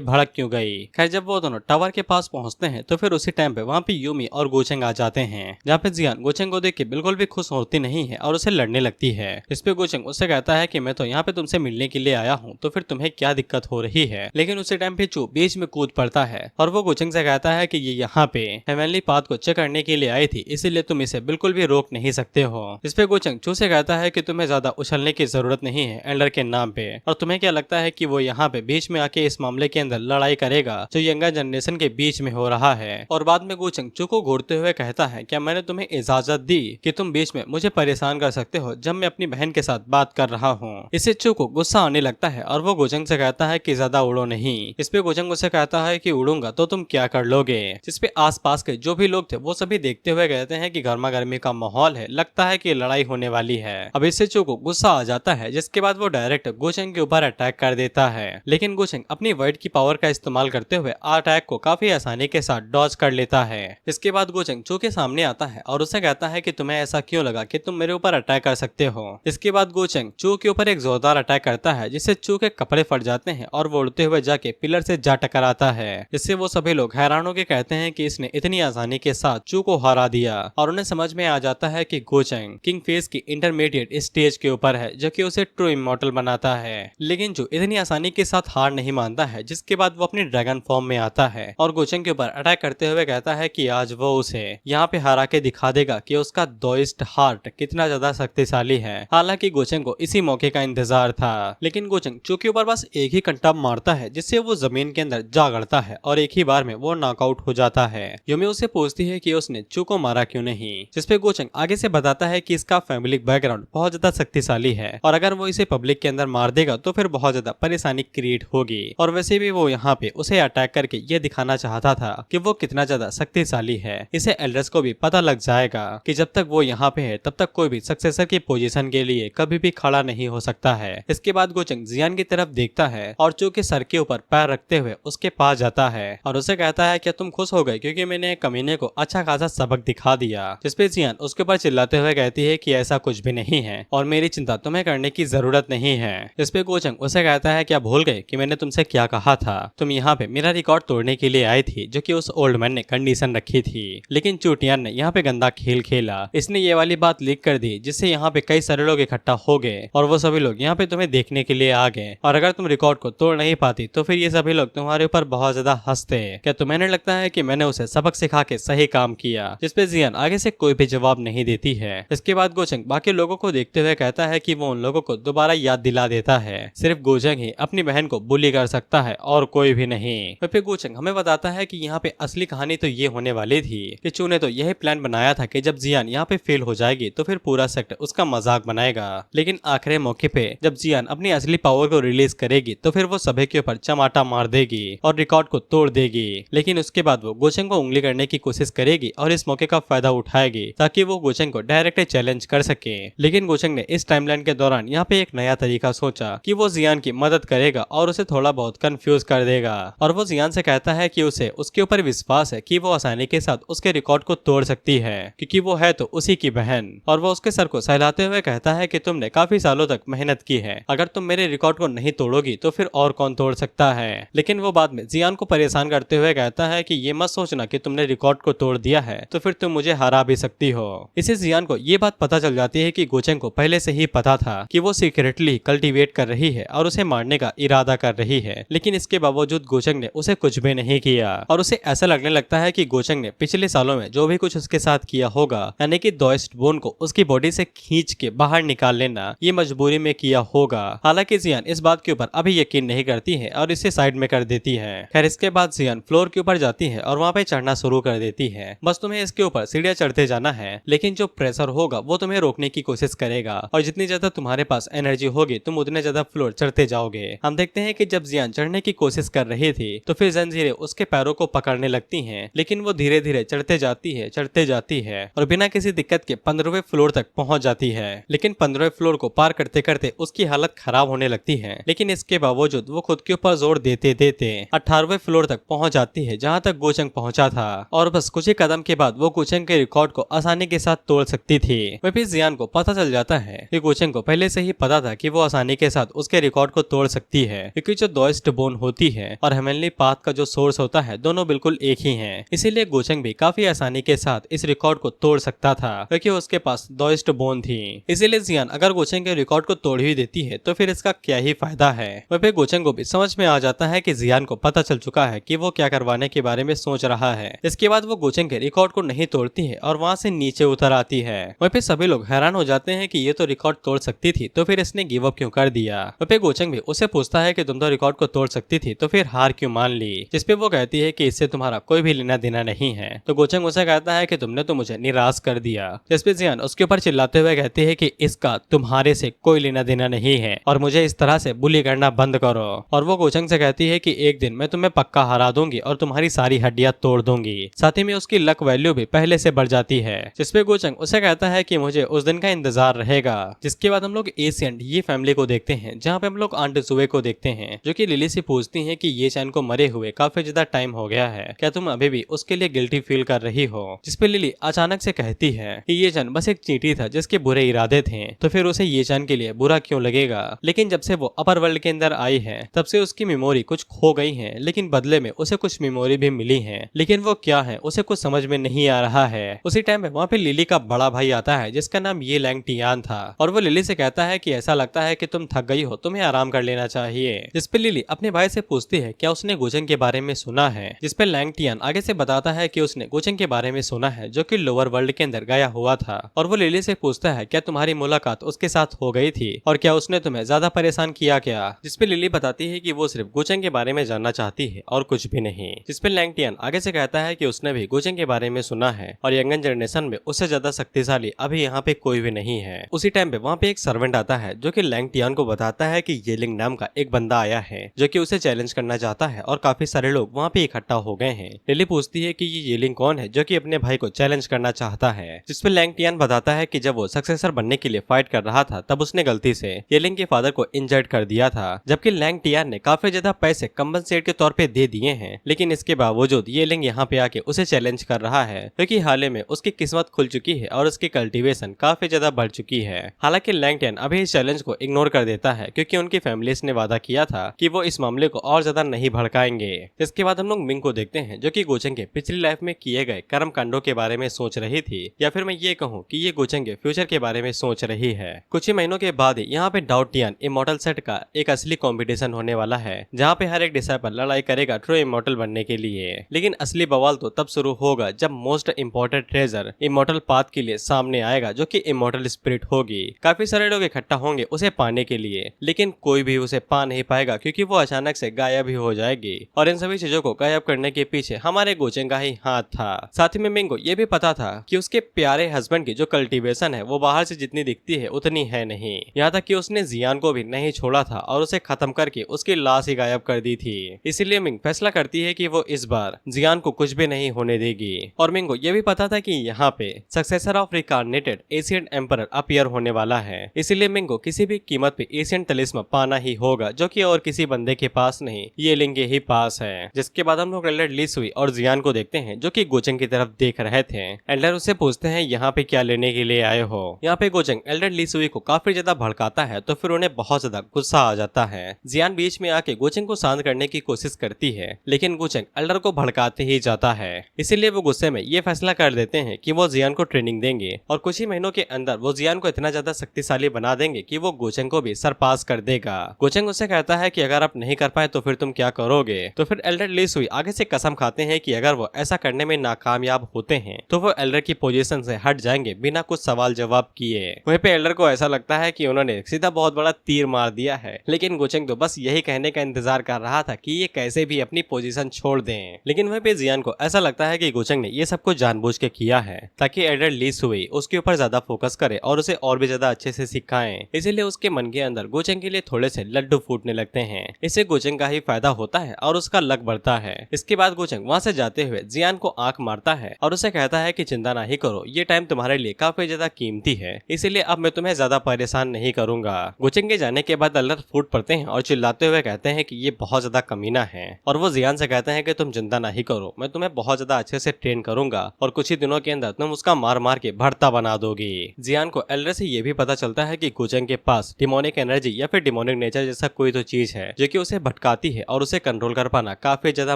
भड़क क्यों गई। खैर जब वो दोनों टावर के पास पहुंचते हैं तो फिर उसी टाइम पे वहाँ पे यूमी और गोचेंग आ जाते हैं, जहाँ पे जियान गोचेंग को देख के बिल्कुल भी खुश होती नहीं है और उसे लड़ने लगती है। इस पे गोचेंग उससे कहता है कि मैं तो यहाँ पे तुमसे मिलने के लिए आया हूँ, तो फिर तुम्हें क्या दिक्कत हो रही है। लेकिन उसी टाइम पे चू बीच में कूद पड़ता है और वो गोचेंग से कहता है कि ये यहाँ पे हेवनली पाथ को चेक करने के लिए आई थी, इसीलिए तुम इसे बिल्कुल भी रोक नहीं सकते हो। इस पे गोचेंग चू से कहता है कि तुम्हें ज्यादा उछलने की जरूरत नहीं है एल्डर के नाम पे, और तुम्हें क्या लगता है कि वो यहाँ पे बीच में आके इस मामले के अंदर लड़ाई करेगा जो यंगर जनरेशन के बीच में हो रहा है। और बाद में गोचेंग चू को घूरते हुए कहता है, क्या मैंने तुम्हें इजाजत दी कि तुम बीच में मुझे परेशान कर सकते हो जब मैं अपनी बहन के साथ बात कर रहा हूँ। इससे चू को गुस्सा आने लगता है और वो गोचेंग से कहता है कि ज्यादा उड़ो नहीं। इस पे गोचेंग उसे कहता है कि उड़ूंगा तो तुम क्या कर लोगे। जिसपे आसपास के जो भी लोग थे वो सभी देखते हुए कहते हैं कि गर्मा गर्मी का माहौल है, लगता है कि लड़ाई होने वाली है। अब इससे चू को गुस्सा आ जाता है, जिसके बाद वो डायरेक्ट गोचेंग के ऊपर अटैक कर देता है, लेकिन गोचेंग अपनी वर्ड की पावर का इस्तेमाल करते हुए अटैक को काफी आसानी के साथ डॉज कर लेता है। इसके बाद गोचेंग चू के सामने आता है और उसे कहता है कि तुम्हें ऐसा क्यों लगा कि तुम मेरे ऊपर अटैक कर सकते हो। इसके बाद गोचेंग चू के ऊपर एक जोरदार अटैक करता है, जिससे चू के कपड़े फट जाते हैं और वो उड़ते हुए जाके पिलर से जा टकराता है। इससे वो सभी लोग हैरान होकर कहते हैं कि इसने इतनी आसानी के साथ चू को हरा दिया, और उन्हें समझ में आ जाता है कि गोचेंग किंग फेस की इंटरमीडिएट स्टेज के ऊपर है, जो कि उसे ट्रू इमॉर्टल बनाता है। लेकिन चू इतनी आसानी के साथ हार नहीं मानता है, जिसके बाद वो अपनी ड्रैगन फॉर्म में आता है और गोचेंग के ऊपर अटैक करते हुए कहता है कि आज वो उसे यहाँ पे हरा के दिखा देगा कि उसका दोइस्ट हार्ट कितना ज्यादा शक्तिशाली है। हालांकि गोचेंग को इसी मौके का इंतजार था, लेकिन गोचेंग चू के ऊपर बस एक ही कंटा मारता है, जिससे वो जमीन के अंदर जा गड़ता है और एक ही बार में वो नॉकआउट हो जाता है। यूमी उसे पूछती है कि उसने चू को मारा क्यों नहीं, जिसपे गोचेंग आगे से बताता है कि इसका फैमिली बैकग्राउंड बहुत ज्यादा शक्तिशाली है और अगर वो इसे पब्लिक के अंदर मार देगा तो फिर बहुत ज्यादा परेशानी क्रिएट होगी, और वैसे भी वो यहाँ पे उसे अटैक करके ये दिखाना चाहता था कि वो कितना ज्यादा शक्तिशाली है। इसे एल्डर्स को भी पता लग जाएगा कि जब तक वो यहाँ पे है तब तक कोई भी सक्सेसर की पोजीशन के लिए कभी भी खड़ा नहीं हो सकता है। इसके बाद गोचेंग जियान की तरफ देखता है और चू के सर के ऊपर पैर रखते हुए उसके पास जाता है और उसे कहता है क्या तुम खुश हो गए क्योंकि मैंने कमीने को अच्छा खासा सबक दिखा दिया। जिसपे जियान उसके ऊपर चिल्लाते हुए कहती है कि ऐसा कुछ भी नहीं है और मेरी चिंता तुम्हें करने की जरूरत नहीं है। जिसपे गोचेंग उसे कहता है क्या भूल गए कि मैंने तुमसे क्या कहा था, तुम यहाँ पे मेरा रिकॉर्ड तोड़ने के लिए आई थी जो कि उस ओल्ड मैन ने कंडीशन रखी थी, लेकिन चूटियान ने यहाँ पे गंदा खेल खेला। इसने ये वाली बात लीक कर दी जिससे यहाँ पे कई सारे लोग इकट्ठा हो गए और वो सभी लोग यहाँ पे तुम्हें देखने के लिए आ गए, और अगर तुम रिकॉर्ड को तोड़ नहीं पाती तो फिर ये सभी लोग तुम्हारे ऊपर बहुत ज्यादा हंसते। क्या तुम्हें नहीं लगता है कि मैंने उसे सबक सिखा के सही काम किया। जिसपे जियान आगे से कोई भी जवाब नहीं देती है। इसके बाद गोचेंग बाकी लोगों को देखते हुए कहता है कि वो उन लोगों को दोबारा याद दिला देता है सिर्फ गोचेंग ही अपनी बहन को बुली कर सकता है और कोई भी नहीं। फिर गोचेंग हमें बताता है कि यहाँ पे असली कहानी तो ये होने वाली थी कि चू ने तो यही प्लान बनाया था कि जब जियान यहाँ पे फेल हो जाएगी तो फिर पूरा सेक्टर उसका मजाक बनाएगा, लेकिन आखिरी मौके पे जब जियान अपनी असली पावर को रिलीज करेगी तो फिर वो सभी के ऊपर चमाटा मार देगी और रिकॉर्ड को तोड़ देगी। लेकिन उसके बाद वो गोचेंग को उंगली करने की कोशिश करेगी और इस मौके का फायदा उठाएगी ताकि वो गोचेंग को डायरेक्ट चैलेंज कर सके। लेकिन गोचेंग ने इस टाइमलाइन के दौरान यहाँ पे एक नया तरीका सोचा कि वो जियान की मदद करेगा और उसे थोड़ा बहुत कंफ्यूज कर देगा, और वो जियान से कहता है कि उसे उसके ऊपर विश्वास है कि वो आसानी के साथ उसके रिकॉर्ड को तोड़ सकती है क्योंकि वो है तो उसी की बहन। और वो उसके सर को सहलाते हुए कहता है कि तुमने काफी सालों तक मेहनत की है, अगर तुम मेरे रिकॉर्ड को नहीं तोड़ोगी तो फिर और कौन तोड़ सकता है। लेकिन वो बाद में जियान को परेशान करते हुए कहता है कि ये मत सोचना कि तुमने रिकॉर्ड को तोड़ दिया है तो फिर तुम मुझे हरा भी सकती हो। इसे जियान को ये बात पता चल जाती है कि गोचेंग को पहले से ही पता था कि वो सीक्रेटली कल्टीवेट कर रही है और उसे मारने का इरादा कर रही है, लेकिन इसके बावजूद गोचेंग ने उसे कुछ भी नहीं किया और उसे ऐसा लगने लगता है कि गोचेंग ने पिछले सालों में जो भी कुछ उसके साथ किया होगा, यानी कि दोइस्ट बोन को उसकी बॉडी से खींच के बाहर निकाल लेना, ये मजबूरी में किया होगा। हालांकि जियान इस बात के ऊपर अभी यकीन नहीं करती है और इसे साइड में कर देती है। खैर इसके बाद जियान फ्लोर के ऊपर जाती है और वहाँ पे चढ़ना शुरू कर देती है। बस तुम्हें इसके ऊपर सीढ़ियां चढ़ते जाना है, लेकिन जो प्रेशर होगा वो तुम्हें रोकने की कोशिश करेगा और जितनी ज्यादा तुम्हारे पास एनर्जी होगी तुम उतने ज्यादा फ्लोर चढ़ते जाओगे। हम देखते हैं कि जब जियान चढ़ने की कोशिश कर रही थी तो फिर जंजीरें उसके पैरों को पकड़ने लगती हैं, लेकिन वो धीरे धीरे चढ़ते जाती जाती है, चढ़ते जाती है और बिना किसी दिक्कत के 15वें फ्लोर तक पहुंच जाती है। लेकिन 15वें फ्लोर को पार करते करते उसकी हालत खराब होने लगती है, लेकिन इसके बावजूद वो खुद के ऊपर जोर देते देते 18वें फ्लोर तक पहुंच जाती है, जहां तक गोचंग पहुंचा था। और बस कुछ ही कदम के बाद वो गोचंग के रिकॉर्ड को आसानी के साथ तोड़ सकती थी। वहीं फिर जियान को पता चल जाता है कि गोचंग को पहले से ही पता था कि वो आसानी के साथ उसके रिकॉर्ड को तोड़ सकती है, क्योंकि जो दोइस्ट बोन होती है और हेवनली पाथ का जो सोर्स होता है दोनों बिल्कुल एक ही हैं। इसीलिए गोचंग भी काफी आसानी के साथ इस रिकॉर्ड को तोड़ सकता था, क्योंकि उसके पास दोइस्ट बोन थी। इसीलिए जियान अगर गोचंग के रिकॉर्ड को तोड़ ही देती है तो फिर इसका क्या ही फायदा है। वहीं पे गोचंग को भी समझ में आ जाता है कि जियान को पता चल चुका है कि वो क्या करवाने के बारे में सोच रहा है। इसके बाद वो गोचंग के रिकॉर्ड को नहीं तोड़ती है और वहां से नीचे उतर आती है। वहीं पे सभी लोग हैरान हो जाते हैं कि ये तो रिकॉर्ड तोड़ सकती थी, तो फिर इसने गिव अप क्यों कर दिया। वहीं पे गोचंग भी उसे पूछता है कि तुम तो रिकॉर्ड को तोड़ सकती थी, तो फिर हार क्यों मान ली। जिसपे वो कहती है कि इससे तुम्हारा कोई भी लेना देना नहीं है। तो गोचंग उसे कहता है कि तुमने तो मुझे निराश कर दिया। जिसपे जियान उसके ऊपर चिल्लाते हुए कहती है कि इसका तुम्हारे से कोई लेना देना नहीं है और मुझे इस तरह से बुली करना बंद करो। और वो गोचंग से कहती है कि एक दिन मैं तुम्हें पक्का हरा दूंगी और तुम्हारी सारी हड्डियां तोड़ दूंगी। साथ ही में उसकी लक वैल्यू भी पहले से बढ़ जाती है। जिसपे गोचंग उसे कहता है कि मुझे उस दिन का इंतजार रहेगा। जिसके बाद हम लोग एशियन ये फैमिली को देखते हैं, जहाँ पे हम लोग आंट जुए को देखते हैं, जो कि लिली से पूछती है कि ये चैन को मरे हुए काफी ज्यादा टाइम हो गया है, क्या तुम अभी भी उसके लिए गिल्टी फील कर रही हो। जिसपे लिली अचानक से कहती है कि ये चैन बस एक चींटी था जिसके बुरे इरादे थे, तो फिर उसे ये चैन के लिए बुरा क्यों लगेगा। लेकिन जब से वो अपर वर्ल्ड के अंदर आई है तब से उसकी मेमोरी कुछ खो गई है, लेकिन बदले में उसे कुछ मेमोरी भी मिली है, लेकिन वो क्या है उसे कुछ समझ में नहीं आ रहा है। उसी टाइम पे वहाँ पे लिली का बड़ा भाई आता है जिसका नाम ये लैंग टियान था, और वो लिली से कहता है कि ऐसा लगता है कि तुम थक गई हो, तुम्हें आराम कर लेना चाहिए। जिसपे लिली अपने भाई से पूछती है क्या उसने गोचंग के बारे में सुना है। जिसपे लैंग टियान आगे से बताता है कि उसने गोचंग के बारे में सुना है, जो कि लोअर वर्ल्ड के अंदर गया हुआ था। और वो लिली से पूछता है क्या तुम्हारी मुलाकात उसके साथ हो गई थी और क्या उसने तुम्हें ज्यादा परेशान किया क्या। जिसपे लिली बताती है कि वो सिर्फ गोचंग के बारे में जानना चाहती है और कुछ भी नहीं। जिसपे लैंग टियान आगे से कहता है कि उसने भी गोचंग के बारे में सुना है और यंगन जनरेशन में उससे ज्यादा शक्तिशाली अभी यहाँ पे कोई भी नहीं है। उसी टाइम पे वहाँ पे एक सर्वेंट आता है जो कि लैंग टियान को बताता है कि येलिंग नाम का एक बंदा आया है जो कि उसे चैलेंज करना चाहता है और काफी सारे लोग वहाँ पे इकट्ठा हो गए हैं। लिली पूछती है कि ये येलिंग कौन है जो कि अपने भाई को चैलेंज करना चाहता है। जिसपे लैंग टियान बताता है कि जब वो सक्सेसर बनने के लिए फाइट कर रहा था तब उसने गलती से येलिंग के फादर को इंजर्ड कर दिया था, जबकि लैंग टियान ने काफी ज्यादा पैसे कंपनसेट के तौर पे दे दिए हैं। लेकिन इसके बावजूद येलिंग यहाँ पे आके उसे चैलेंज कर रहा है, क्योंकि हाल ही में उसकी किस्मत खुल चुकी है और उसकी कल्टीवेशन काफी ज्यादा बढ़ चुकी है। हालांकि लैंग टियान अभी इस चैलेंज को इग्नोर कर देता है, क्योंकि उनकी फैमिलीज ने वादा किया था कि वो इस मामले को और ज्यादा नहीं भड़काएंगे। इसके बाद हम लोग मिंग को देखते हैं जो कि गोचंग के पिछली लाइफ में किए गए कर्म कांडों के बारे में सोच रही थी, या फिर मैं ये कहूँ कि ये गोचंग के फ्यूचर के बारे में सोच रही है। कुछ ही महीनों के बाद यहाँ पे डाउटियन इमॉर्टल सेट का एक असली कंपटीशन होने वाला है, जहाँ पे हर एक डिसाइपल लड़ाई करेगा ट्रू इमॉर्टल बनने के लिए। लेकिन असली बवाल तो तब शुरू होगा जब most important treasure immortal path के लिए सामने आएगा, जो कि इमॉर्टल स्पिरिट होगी। काफी सारे लोग इकट्ठा होंगे उसे पाने के लिए, लेकिन कोई भी उसे पा नहीं पाएगा क्योंकि वो अचानक से गायब ही हो जाएगी। और इन सभी चीजों को गायब करने के पीछे हमारे गोचंग का ही हाथ था। साथ ही में मिंग को ये भी पता था कि उसके प्यारे हस्बैंड की जो कल्टीवेशन है वो बाहर से जितनी दिखती है उतनी है नहीं। यहाँ तक कि उसने जियान को भी नहीं छोड़ा था और उसे खत्म करके उसकी लाश ही गायब कर दी थी। इसीलिए मिंग फैसला करती है कि वो इस बार जियान को कुछ भी नहीं होने देगी। और मिंग को ये भी पता था कि यहाँ पे successor of reincarnated Asian emperor appear होने वाला है। इसीलिए मिंग को किसी भी कीमत पे एशियन तलिस्मा पाना ही होगा, जो कि और किसी बंदे के पास नहीं, ये लिंग के ही पास है। जिसके बाद हम लोग एल्डर ली सुई और जियान को देखते हैं जो कि गोचंग की तरफ देख रहे थे। एल्डर उससे पूछते हैं यहाँ पे क्या लेने के लिए आए हो। यहाँ पे गोचंग एल्डर ली सुई को काफी ज्यादा भड़काता है, तो फिर उन्हें बहुत ज्यादा गुस्सा आ जाता है। जियान बीच में आके गोचंग को शांत करने की कोशिश करती है, लेकिन गोचंग एल्डर को भड़काते ही जाता है। इसीलिए वो गुस्से में ये फैसला कर देते हैं कि वो जियान को ट्रेनिंग देंगे और कुछ ही महीनों के अंदर वो जियान को इतना ज्यादा शक्तिशाली बना देंगे कि वो गोचंग को भी सरपास कर देगा। गोचंग उससे कहता है कि अगर आप नहीं कर पाए तो फिर तुम क्या करोगे। तो फिर एल्डर ली सुई आगे से कसम खाते हैं कि अगर वो ऐसा करने में नाकामयाब होते हैं तो वो एल्डर की पोजीशन से हट जाएंगे बिना कुछ सवाल जवाब किए। वहीं पे एल्डर को ऐसा लगता है कि उन्होंने सीधा बहुत बड़ा तीर मार दिया है, लेकिन गोचंग तो बस यही कहने का इंतजार कर रहा था कि ये कैसे भी अपनी पोजीशन छोड़ दें। लेकिन वहीं पे जियान को ऐसा लगता है कि गोचंग ने ये सब कुछ जानबूझ के किया है ताकि एल्डर ली सुई उसके ऊपर ज्यादा फोकस करे और उसे और भी ज्यादा अच्छे से सिखाएं। इसीलिए उसके मन के अंदर गोचंग के लिए थोड़े से लड्डू फूटने लगते हैं। इससे गोचंग का ही फायदा होता है और उसका लक बढ़ता है। इसके बाद गोचंग वहाँ से जाते हुए जियान को आंख मारता है और उसे कहता है कि चिंता नहीं करो, ये टाइम तुम्हारे लिए काफी ज्यादा कीमती है, इसीलिए अब मैं तुम्हें ज्यादा परेशान नहीं करूंगा। गोचेंग के जाने के बाद एल्डर फूट पड़ते हैं और चिल्लाते हुए कहते हैं कि ये बहुत ज्यादा कमीना है और वो जियान से कहते हैं कि तुम चिंता नहीं करो, मैं तुम्हें बहुत ज्यादा अच्छे से ट्रेन करूंगा और कुछ ही दिनों के अंदर तुम उसका मार मार के भरता बना दोगी। जियान को एल्डर से ये भी पता चलता है कि गोचेंग के पास डिमोनिक एनर्जी या फिर डिमोनिक नेचर जैसा कोई तो चीज है जो कि उसे भटकाती है और उसे कंट्रोल कर पाना काफी ज्यादा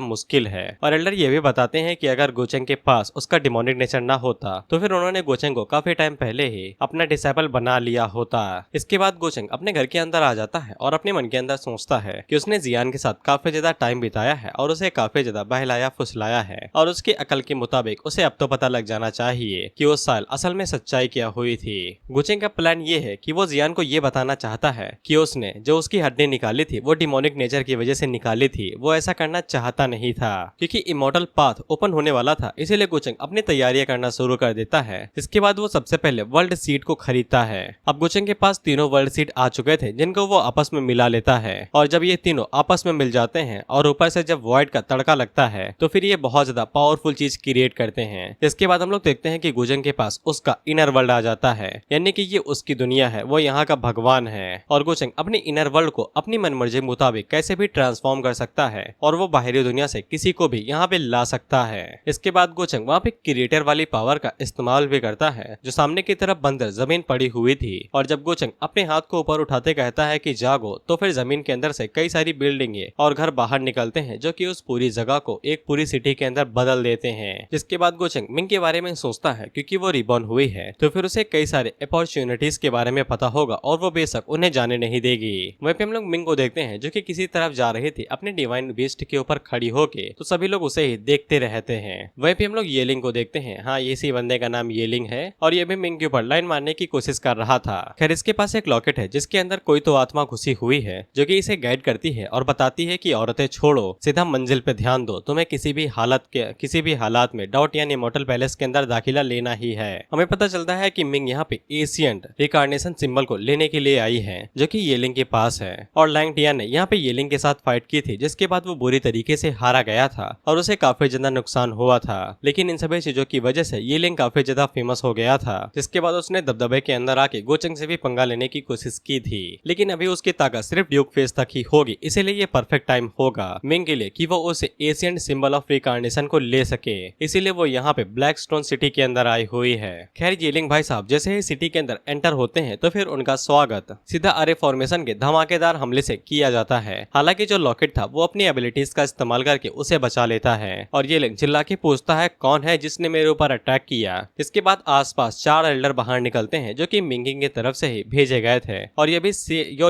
मुश्किल है। और एल्डर ये भी बताते हैं कि अगर गोचेंग के पास उसका डिमोनिक नेचर ना होता तो फिर उन्होंने गोचेंग को काफी टाइम पहले ही अपना डिसाइपल बना लिया होता। इसके बाद गोचेंग अपने घर के अंदर आ जाता है और अपने मन के अंदर सोचता है कि उसने जियान के साथ काफी ज्यादा टाइम बिताया है और उसे काफी ज्यादा बहलाया फुसलाया है और उसकी अकल के मुताबिक उसे अब तो पता लग जाना चाहिए कि उस साल असल में सच्चाई क्या हुई थी। गोचेंग का प्लान ये है कि वो जियान को ये बताना चाहता है कि उसने जो उसकी हड्डी निकाली थी वो डिमोनिक नेचर की वजह से निकाली थी, वो ऐसा करना चाहता नहीं था क्योंकि इमोर्टल पाथ ओपन होने वाला था, इसीलिए गोचेंग अपनी तैयारियां करना शुरू कर देता है। इसके बाद वो सबसे पहले वर्ल्ड सीट को खरीदता है। अब गोचेंग के पास तीनों वर्ल्ड सीट आ चुके थे जिनको वो आपस में मिला लेता है और जब ये तीनों आपस में मिल जाते हैं और ऊपर से जब वॉइड का तड़का लगता है तो फिर ये बहुत ज्यादा पावरफुल चीज क्रिएट करते हैं। इसके बाद हम लोग देखते हैं कि गोचेंग के पास उसका इनर वर्ल्ड आ जाता है, यानी कि ये उसकी दुनिया है, वो यहाँ का भगवान है और गोचेंग अपनी इनर वर्ल्ड को अपनी मनमर्जी मुताबिक कैसे भी ट्रांसफॉर्म कर सकता है और वो बाहरी दुनिया से किसी को भी यहाँ पे ला सकता है। इसके बाद गोचेंग वहाँ पे क्रिएटर वाली पावर का इस्तेमाल भी करता है जो सामने की तरफ बंदर जमीन पड़ी हुई थी और जब गोचेंग अपने हाथ को ऊपर उठाते कहता है कि जागो तो फिर जमीन के अंदर से कई सारी बिल्डिंगें और घर बाहर निकलते हैं जो कि उस पूरी जगह को एक पूरी सिटी के अंदर बदल देते हैं। जिसके बाद गोचेंग मिंग के बारे में सोचता है क्योंकि वो रिबॉर्न हुई है तो फिर उसे कई सारे अपॉर्चुनिटीज के बारे में पता होगा और वो बेशक उन्हें जाने नहीं देगी। वहीं पे हम लोग मिंग को देखते हैं जो कि किसी तरफ जा रही थी अपने डिवाइन बीस्ट के ऊपर खड़ी होके, तो सभी लोग उसे ही देखते रहते हैं। वहीं पे हम लोग येलिंग को देखते हैं, हाँ ये इसी बंदे का नाम येलिंग है और ये भी मिंग के ऊपर लाइन मारने की कोशिश कर रहा था। खैर इसके पास एक लॉकेट है जिसके अंदर कोई तो आत्मा घुसी हुई है जो कि इसे गाइड करती है और बताती है कि औरतें छोड़ो, सीधा मंजिल पे ध्यान दो, तुम्हें किसी भी हालात में डॉट यानी इमॉर्टल पैलेस के अंदर दाखिला लेना ही है। हमें पता चलता है कि मिंग यहाँ पे एशियंट रिकार्नेशन सिंबल को लेने के लिए आई है जो कि येलिंग के पास है और लैंग टियान ने यहाँ पे येलिंग के साथ फाइट की थी जिसके बाद वो बुरी तरीके से हारा गया था और उसे काफी ज्यादा नुकसान हुआ था। लेकिन इन सभी चीजों की वजह से येलिंग काफी ज्यादा फेमस हो गया था जिसके बाद उसने दबदबे के अंदर आके गोचेंग से भी पंगा लेने की कोशिश की थी। लेकिन अभी उसकी ताकत सिर्फ ड्यूक फेस तक ही होगी, इसीलिए ये परफेक्ट टाइम होगा मिंग के लिए कि वो उस एशियंट सिंबल ऑफ रिकार्नेशन को ले सके, इसीलिए वो यहाँ पे ब्लैक स्टोन सिटी के अंदर आई हुई है। खैर येलिंग भाई साहब जैसे ही सिटी के अंदर एंटर होते हैं तो फिर उनका स्वागत सीधा आर्य फॉर्मेशन के धमाकेदार हमले से किया जाता है। हालांकि जो लॉकेट था वो अपनी एबिलिटीज का इस्तेमाल करके उसे बचा लेता है और येलिंग चिल्ला के पूछता है कौन है जिसने मेरे ऊपर अटैक किया। इसके बाद आसपास 4 एल्डर बाहर निकलते हैं जो कि मिंगिंग की तरफ से ही भेजे गए थे और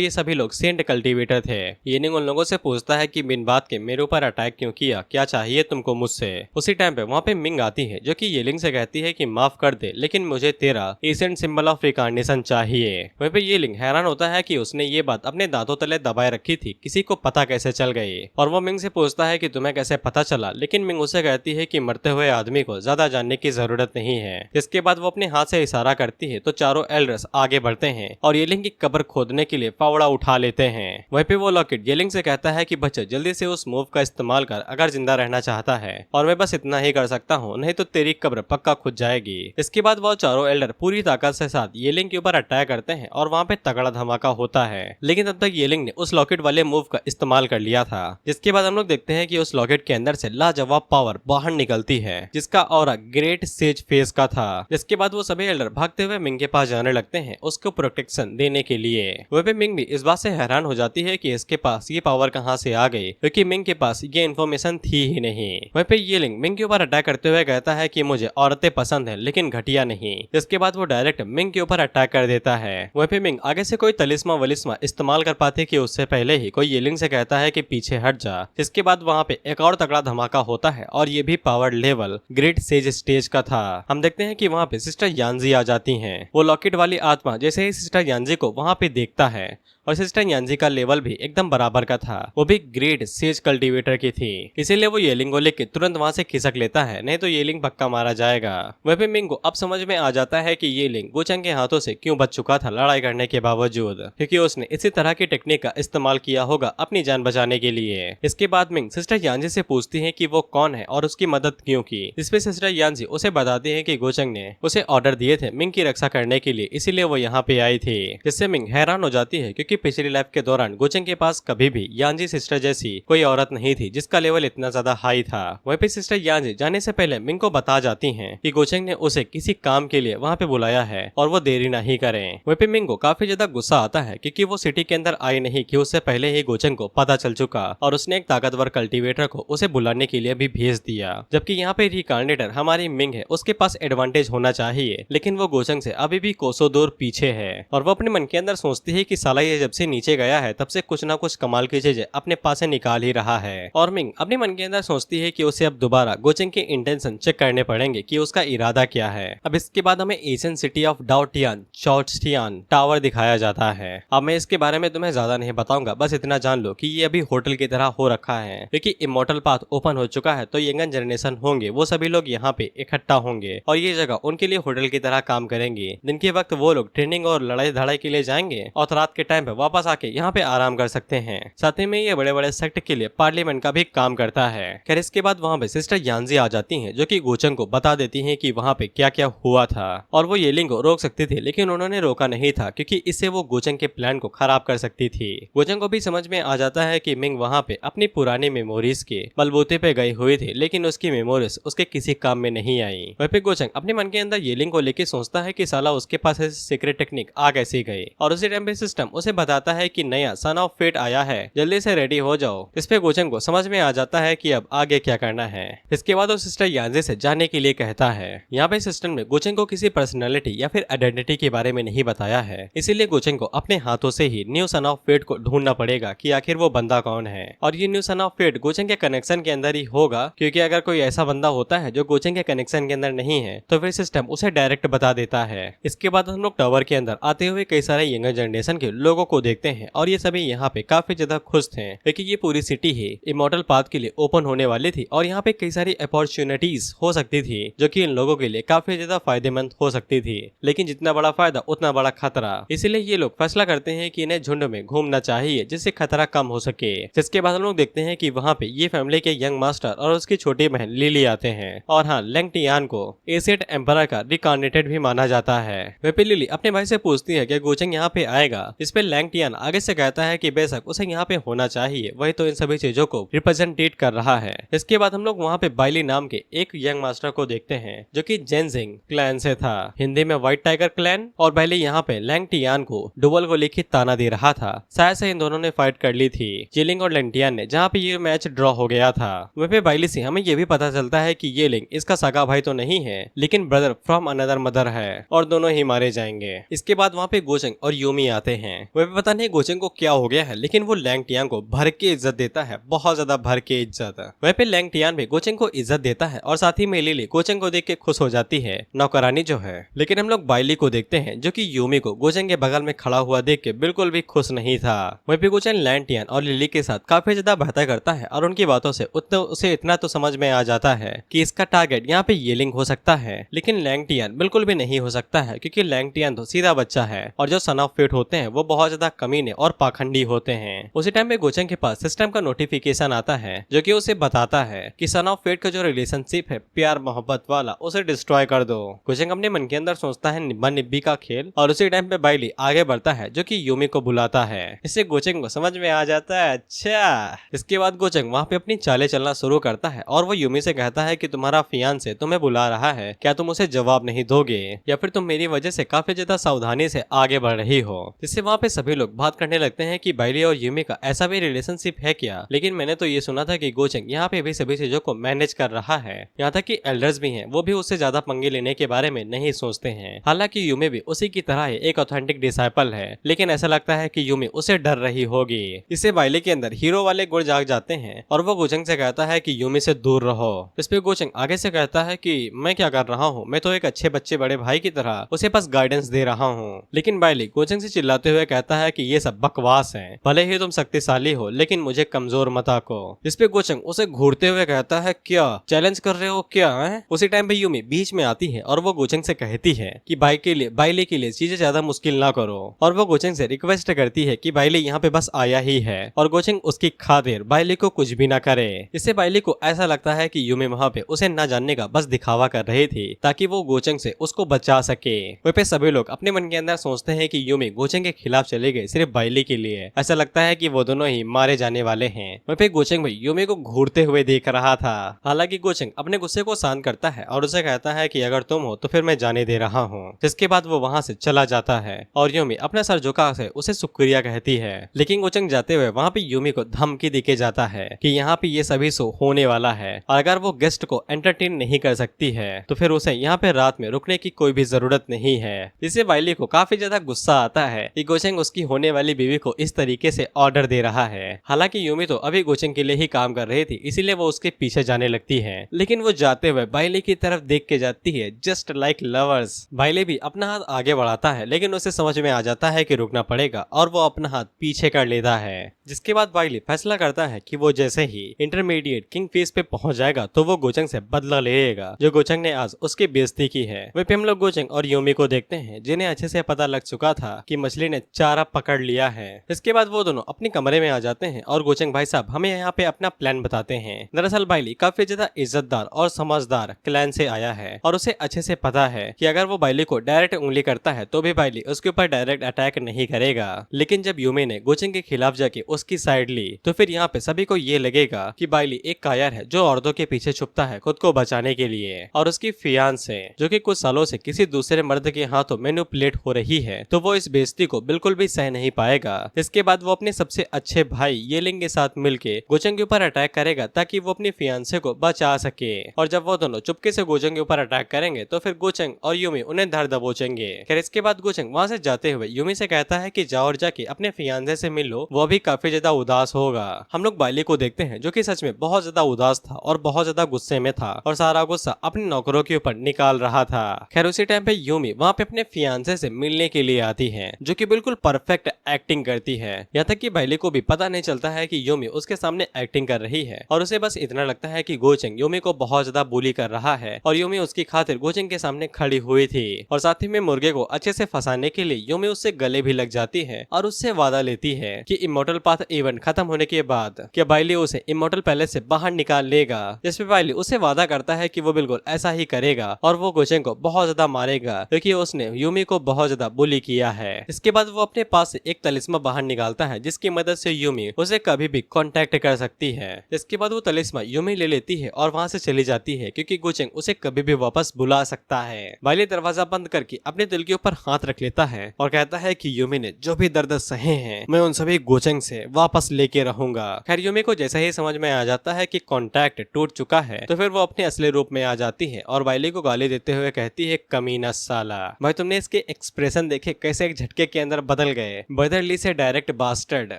ये सभी लोग सेंट कल्टीवेटर थे। येलिंग उन लोगों से पूछता है कि बिन बात के मेरे ऊपर अटैक क्यों किया, क्या चाहिए तुमको मुझसे। उसी टाइम पे वहाँ पे मिंग आती है जो कि येलिंग से कहती है कि माफ कर दे लेकिन मुझे तेरा एशियंट सिंबल ऑफ रिकार्नेशन चाहिए। वहीं पे येलिंग हैरान होता है कि उसने ये बात अपने दांतों तले दबाए रखी थी, किसी को पता कैसे चल गई। और वो मिंग से पूछता है कि तुम्हें कैसे पता चला, लेकिन मिंग उसे कहती है कि मरते हुए आदमी को ज्यादा जानने की जरूरत नहीं है। इसके बाद वो अपने हाथ से इशारा करती है तो चारों एल्डर्स आगे बढ़ते हैं और येलिंग की कब्र खोदने के लिए फावड़ा उठा लेते हैं। वहीं पे वो लॉकेट येलिंग से कहता है कि बच्चे जल्दी से उस मूव का इस्तेमाल कर अगर जिंदा रहना चाहता है और मैं बस इतना ही कर सकता हूँ, नहीं तो तेरी कब्र पक्का खुद जाएगी। इसके बाद वो चारों एल्डर पूरी ताकत से साथ येलिंग के ऊपर अटैक करते हैं और वहाँ पे तगड़ा धमाका होता है। लेकिन तब तक येलिंग ने उस लॉकेट वाले मूव का इस्तेमाल कर लिया था। जिसके बाद हम लोग देखते हैं कि उस लॉकेट के अंदर से लाजवाब पावर बाहर निकलती है जिसका ऑरा ग्रेट सेज फेस का था। जिसके बाद वो सभी एल्डर भागते हुए मिंग के पास जाने लगते हैं उसको प्रोटेक्शन देने के लिए। वहीं पे मिंग भी इस बात से हैरान हो जाती है कि इसके पास ये पावर कहाँ से आ गई, क्योंकि मिंग के पास ये इन्फॉर्मेशन थी ही नहीं। वहीं पे येलिंग मिंग के ऊपर अटैक करते हुए कहता है कि मुझे औरतें पसंद हैं लेकिन घटिया नहीं। इसके बाद वो डायरेक्ट मिंग के ऊपर अटैक कर देता है। वहीं पे मिंग आगे से कोई तलिस्मा वलिस्मा इस्तेमाल कर पाते कि उससे पहले ही कोई येलिंग से कहता है कि पीछे हट जा। इसके बाद वहाँ पे एक और तगड़ा धमाका होता है और ये भी power level great sage stage का था। हम देखते हैं कि वहाँ पे सिस्टर यानजी आ जाती हैं। वो लॉकेट वाली आत्मा जैसे ही सिस्टर यानजी को वहाँ पे देखता है और सिस्टर यानजी का लेवल भी एकदम बराबर का था, वो भी ग्रेट सेज कल्टीवेटर की थी, इसीलिए वो येलिंग को लेके तुरंत वहाँ से खिसक लेता है, नहीं तो येलिंग पक्का मारा जाएगा। वहीं पे मिंग को अब समझ में आ जाता है कि येलिंग गोचेंग के हाथों से क्यों बच चुका था लड़ाई करने के बावजूद, क्योंकि उसने इसी तरह की टेक्निक का इस्तेमाल किया होगा अपनी जान बचाने के लिए। इसके बाद मिंग सिस्टर यानजी से पूछती है कि वो कौन है और उसकी मदद क्यों की, जिसपे सिस्टर यांजी उसे बताती है कि गोचंग ने उसे ऑर्डर दिए थे मिंग की रक्षा करने के लिए, इसीलिए वो यहाँ पे आई थी। जिससे मिंग हैरान हो जाती है क्योंकि पिछली लाइफ के दौरान गोचंग के पास कभी भी यांजी सिस्टर जैसी कोई औरत नहीं थी जिसका लेवल इतना ज्यादा हाई था। वहीं पे सिस्टर यांजी जाने से पहले मिंग को बता जाती हैं कि गोचंग ने उसे किसी काम के लिए वहाँ पे बुलाया है और वो देरी नहीं करें। वहीं पे मिंग को काफी ज्यादा गुस्सा आता है क्योंकि वो सिटी के अंदर आई नहीं कि उससे पहले ही गोचंग को पता चल चुका और उसने एक ताकतवर कल्टीवेटर को उसे बुलाने के लिए भी भेज दिया। जबकि यहाँ पे रिकार्डिनेटर हमारी मिंग है, उसके पास एडवांटेज होना चाहिए, लेकिन वो गोचंग से अभी भी कोसों दूर पीछे है और वो अपने मन के अंदर सोचती है कि साला ये जब से नीचे गया है तब से कुछ ना कुछ कमाल की चीजें अपने पास से निकाल ही रहा है। और मिंग अपने मन के अंदर सोचती है कि उसे अब दोबारा गोचंग के इंटेंशन चेक करने पड़ेंगे कि उसका इरादा क्या है। अब इसके बाद हमें एशियन सिटी ऑफ डाओटियान चौटियान टावर दिखाया जाता है। अब मैं इसके बारे में तुम्हें ज्यादा नहीं बताऊंगा, बस इतना जान लो कि ये अभी होटल की तरह हो रखा है क्योंकि इमोर्टल पाथ ओपन हो चुका है, तो यंगन जनरेशन होंगे वो सभी लोग यहाँ पे इकट्ठा होंगे और ये जगह उनके लिए होटल की तरह काम करेंगी। दिन के वक्त वो लोग ट्रेनिंग और लड़ाई धड़ाई के लिए जाएंगे और रात के टाइम पे वापस आके यहाँ पे आराम कर सकते हैं। साथ ही में ये बड़े बड़े सेक्ट के लिए पार्लियामेंट का भी काम करता है। खैर इसके बाद वहाँ पे सिस्टर यांजी आ जाती हैं जो कि गोचंग को बता देती हैं कि वहाँ पे क्या क्या हुआ था और वो येलिंग को रोक सकती थी, लेकिन उन्होंने रोका नहीं था क्योंकि इससे वो गोचंग के प्लान को खराब कर सकती थी। गोचंग को भी समझ में आ जाता है कि मिंग वहाँ पे अपनी पुरानी मेमोरीज के बलबूते पे गई हुई थी, लेकिन उसकी मेमोरीज उसके किसी काम में नहीं आई। वहीं पे गोचंग अपने मन के अंदर येलिंग को लेके सोचता है कि साला उसके पास ऐसी सीक्रेट टेक्निक आ कैसी गई और उसी टाइम पे सिस्टम उसे बताता है कि नया सन ऑफ फेट आया है, जल्दी से रेडी हो जाओ। इस पे गोचंग को समझ में आ जाता है कि अब आगे क्या करना है। इसके बाद वो सिस्टर यांजे से जाने के लिए कहता है। यहाँ पे सिस्टम ने गोचंग को किसी पर्सनैलिटी या फिर आइडेंटिटी के बारे में नहीं बताया है, इसीलिए गोचंग को अपने हाथों से ही न्यू सन ऑफ फेट को ढूंढना पड़ेगा कि आखिर वो बंदा कौन है। और ये न्यू सन ऑफ फेट गोचंग के कनेक्शन के अंदर ही होगा, क्योंकि अगर कोई ऐसा बंदा होता है जो गोचंग के कनेक्शन के अंदर नहीं है तो फिर सिस्टम उसे डायरेक्ट बता देता है। इसके बाद हम लोग टावर के अंदर आते हुए कई सारे यंगर जनरेशन के लोगों को देखते हैं और ये सभी यहाँ पे काफी ज्यादा खुश थे क्योंकि ये पूरी सिटी ही इमॉर्टल पाथ के लिए ओपन होने वाली थी और यहाँ पे कई सारी अपॉर्चुनिटीज हो सकती थी जो कि इन लोगों के लिए काफी ज्यादा फायदेमंद हो सकती थी, लेकिन जितना बड़ा फायदा उतना बड़ा खतरा। इसीलिए ये लोग फैसला करते हैं कि इन्हें झुंड में घूमना चाहिए जिससे खतरा कम हो सके। जिसके बाद हम लोग देखते हैं कि वहाँ पे ये फैमिली के यंग मास्टर और उसकी छोटी बहन लिली आते हैं और हाँ, लैंगटियान को एशियड एम्परर का रिकार्डिनेटेड भी माना जाता है। वह पे लिली अपने भाई से पूछती है कि गोचंग यहाँ पे आएगा, इस पे लैंगटियान आगे से कहता है कि बेशक उसे यहाँ पे होना चाहिए, वही तो इन सभी चीजों को रिप्रेजेंटेट कर रहा है। इसके बाद हम लोग वहाँ पे बाइली नाम के एक यंग मास्टर को देखते हैं जो कि जेनजिंग क्लैन से था, हिंदी में व्हाइट टाइगर क्लैन। और बाइली यहाँ पे लैंगटियान को डुबल को लिखित ताना दे रहा था, शायद से इन दोनों ने फाइट कर ली थी येलिंग और लैंगटियान ने, जहाँ पे ये मैच ड्रॉ हो गया था। वहीं पे बाइली से हमें ये भी पता चलता है कि येलिंग इसका सगा भाई तो नहीं है, लेकिन ब्रदर फ्रॉम अनदर मदर है और दोनों ही मारे जाएंगे। इसके बाद वहाँ पे गोचंग और यूमी आते हैं। वह भी पता नहीं गोचंग को क्या हो गया है, लेकिन वो लैंगटियान को भर के इज्जत देता है, बहुत ज्यादा भर के इज्जत। वहीं पे लैंगटियान भी गोचंग को इज्जत देता है और साथ ही में लिली गोचंग को देख के खुश हो जाती है, नौकरानी जो है। लेकिन हम लोग बाइली को देखते हैं जो कि यूमी को गोचंग के बगल में खड़ा हुआ देख के बिल्कुल भी खुश नहीं था। वहीं पे गोचंग लैंगटियान और लिली के साथ काफी ज्यादा बातें करता है और उनकी बातों से उसे इतना तो समझ में आ जाता है कि इसका टारगेट यहाँ पे येलिंग हो सकता है, लेकिन लैंगटियान बिल्कुल भी नहीं हो सकता है क्योंकि लैंगटियान तो सीधा बच्चा है और जो सन ऑफ फेट होते हैं वो बहुत ज्यादा कमीने और पाखंडी होते हैं। उसी टाइम पे गोचंग के पास सिस्टम का नोटिफिकेशन आता है जो कि उसे बताता है कि सन ऑफ फेट का जो रिलेशनशिप है प्यार मोहब्बत वाला, उसे डिस्ट्रॉय कर दो। गोचंग अपने मन के अंदर सोचता है निब्बा निब्बी का खेल और उसी टाइम पे बाइली आगे बढ़ता है जो कि यूमी को बुलाता है। इससे गोचंग को समझ में आ जाता है अच्छा। इसके बाद गोचंग वहाँ पे अपनी चालें चलना शुरू करता है और वो यूमी से कहता है कि तुम्हारा फियांसे तुम्हें बुला रहा है, क्या तुम उसे जवाब नहीं दोगे या फिर तुम मेरी वजह से काफी ज्यादा सावधानी से आगे बढ़ रही हो। जिससे वहाँ पे सभी लोग बात करने लगते हैं कि बाइली और यूमी का ऐसा भी रिलेशनशिप है क्या, लेकिन मैंने तो ये सुना था कि गोचंग यहाँ पे भी सभी चीजों को मैनेज कर रहा है, यहाँ तक कि एल्डर्स भी हैं वो भी उससे ज्यादा पंगे लेने के बारे में नहीं सोचते हैं। हालांकि यूमी भी उसी की तरह एक ऑथेंटिक डिसाइपल है, लेकिन ऐसा लगता है कि यूमी उसे डर रही होगी। इससे बाइली के अंदर हीरो वाले गुण जाग जाते हैं और वो गोचंग से कहता है कि यूमी से दूर रहो। इस पे गोचंग आगे से कहता है कि मैं क्या कर रहा हूँ, मैं तो एक अच्छे बच्चे बड़े भाई की तरह उसे बस गाइडेंस दे रहा हूँ। लेकिन बाइली गोचंग से चिल्लाते हुए कहता है कि ये सब बकवास है, भले ही तुम शक्तिशाली हो लेकिन मुझे कमजोर मत आको। इस पे गोचंग उसे घूरते हुए कहता है क्या चैलेंज कर रहे हो क्या है? उसी टाइम पे यूमी बीच में आती है और वो गोचंग से कहती है कि बाइली के लिए चीजें ज्यादा मुश्किल ना करो और वो गोचंग से रिक्वेस्ट करती है कि बाइली यहाँ पे बस आया ही है और गोचंग उसकी खातिर बाइली को कुछ भी ना करे। इससे बाइली को ऐसा लगता है कि यूमी वहाँ पे उसे न जानने का बस दिखावा कर रही थी ताकि वो गोचंग से उसको बचा सके। वहीं पे सभी लोग अपने मन के अंदर सोचते हैं कि यूमी गोचंग के खिलाफ चले गए सिर्फ बाइली के लिए। ऐसा लगता है कि वो दोनों ही मारे जाने वाले हैं। वहीं पे गोचंग भी यूमी को घूरते हुए देख रहा था। हालांकि गोचंग अपने गुस्से को शांत करता है और उसे कहता है कि अगर तुम हो तो फिर मैं जाने दे रहा हूँ। जिसके बाद वो वहाँ से चला जाता है और यूमी अपना सर झुका से उसे शुक्रिया कहती है। लेकिन गोचंग जाते हुए वहाँ पे यूमी को धमकी देके जाता है कि यहाँ पे ये सभी शो होने वाला है और अगर वो गेस्ट को एंटरटेन नहीं कर सकती है तो फिर उसे यहाँ पे रात में रुकने की कोई भी जरूरत नहीं है। जिससे बाइली को काफी ज्यादा गुस्सा आता है कि गोचंग उसकी होने वाली बीवी को इस तरीके से ऑर्डर दे रहा है। हालांकि यूमी तो अभी गोचंग के लिए ही काम कर रही थी, इसीलिए वो उसके पीछे जाने लगती है। लेकिन वो जाते हुए बाइली की तरफ देख के जाती है जस्ट लाइक लवर्स। बाइली भी अपना हाथ आगे बढ़ाता है लेकिन उसे समझ में आ जाता है कि रुकना पड़ेगा और वो अपना हाथ पीछे कर लेता है। जिसके बाद बाइली फैसला करता है कि वो जैसे ही इंटरमीडिएट किंग फेस पे पहुंच जाएगा तो वो गोचंग से बदला लेगा जो गोचंग ने आज उसकी बेइज्जती की है। वहीं पे हम लोग गोचंग और यूमी को देखते हैं जिन्हें अच्छे से पता लग चुका था कि मछली ने चारा पकड़ लिया है। इसके बाद वो दोनों अपने कमरे में आ जाते हैं और गोचंग भाई साहब हमें यहाँ पे अपना प्लान बताते हैं। दरअसल बाइली काफी ज्यादा इज्जतदार और समझदार क्लैन से आया है और उसे अच्छे से पता है कि अगर वो बाइली को डायरेक्ट उंगली करता है तो भी बाइली उसके ऊपर डायरेक्ट अटैक नहीं करेगा। लेकिन जब यूमी ने गोचंग के खिलाफ जाके उसकी साइड ली तो फिर यहाँ पे सभी को ये लगेगा कि बाइली एक कायर है जो औरतों के पीछे छुपता है खुद को बचाने के लिए और उसकी फियांसे जो कि कुछ सालों से किसी दूसरे मर्द के हाथों मैनिपुलेट हो रही है तो वो इस बेइज्जती को बिल्कुल भी सह नहीं पाएगा। इसके बाद वो अपने सबसे अच्छे भाई येलिंग के साथ मिलके गोचंग के ऊपर अटैक करेगा ताकि वो अपनी फियांसे को बचा सके। और जब वो दोनों चुपके से गोचंग के ऊपर अटैक करेंगे तो फिर गोचंग और यूमी उन्हें धर दबोचेंगे। खैर इसके बाद गोचंग वहाँ से जाते हुए यूमी से कहता है कि जाओ और जाके अपने फियांसे से मिल लो, वो भी काफी ज्यादा उदास होगा। हम लोग बाइली को देखते हैं जो कि सच में बहुत ज्यादा उदास था और बहुत ज्यादा गुस्से में था और सारा गुस्सा अपने नौकरों के ऊपर निकाल रहा था। खैर उसी टाइम पे यूमी वहाँ पे अपने फियांसे से मिलने के लिए आती है जो कि बिल्कुल परफेक्ट एक्टिंग करती है। यहाँ तक कि बाइली को भी पता नहीं चलता है कि यूमी उसके सामने एक्टिंग कर रही है और उसे बस इतना लगता है कि गोचंग यूमी को बहुत ज्यादा बुली कर रहा है और यूमी उसकी खातिर गोचंग के सामने खड़ी हुई थी। और साथ ही में मुर्गे को अच्छे से फंसाने के लिए यूमी उससे गले भी लग जाती है और उससे वादा लेती है कि इमोर्टल पाथ इवेंट खत्म होने के बाद क्या बाइली उसे इमोर्टल पैलेस से बाहर निकाल लेगा। जिसपे बाइली उसे वादा करता है कि वो बिल्कुल ऐसा ही करेगा और वो गोचंग को बहुत ज्यादा मारेगा क्योंकि उसने यूमी को बहुत ज्यादा बुली किया है। इसके बाद वो अपने पास से एक तलिस्मा बाहर निकालता है जिसकी मदद से यूमी उसे कभी भी कांटेक्ट कर सकती है। इसके बाद वो तलिस्मा यूमी ले लेती है और वहाँ से चली जाती है क्योंकि गोचंग उसे कभी भी वापस बुला सकता है। बाइली दरवाजा बंद करके अपने दिल के ऊपर हाथ रख लेता है और कहता है कि यूमी ने जो भी दर्द सहे हैं मैं उन सभी गोचंग से वापस लेके रहूंगा। खैर यूमी को जैसे ही समझ में आ जाता है कि कॉन्टैक्ट टूट चुका है तो फिर वो अपने असली रूप में आ जाती है और बाइली को गाली देते हुए कहती है कमीना साला। भाई तुमने इसके एक्सप्रेशन देखे कैसे एक झटके के अंदर बदल गए, ब्रदरली से डायरेक्ट बास्टर्ड।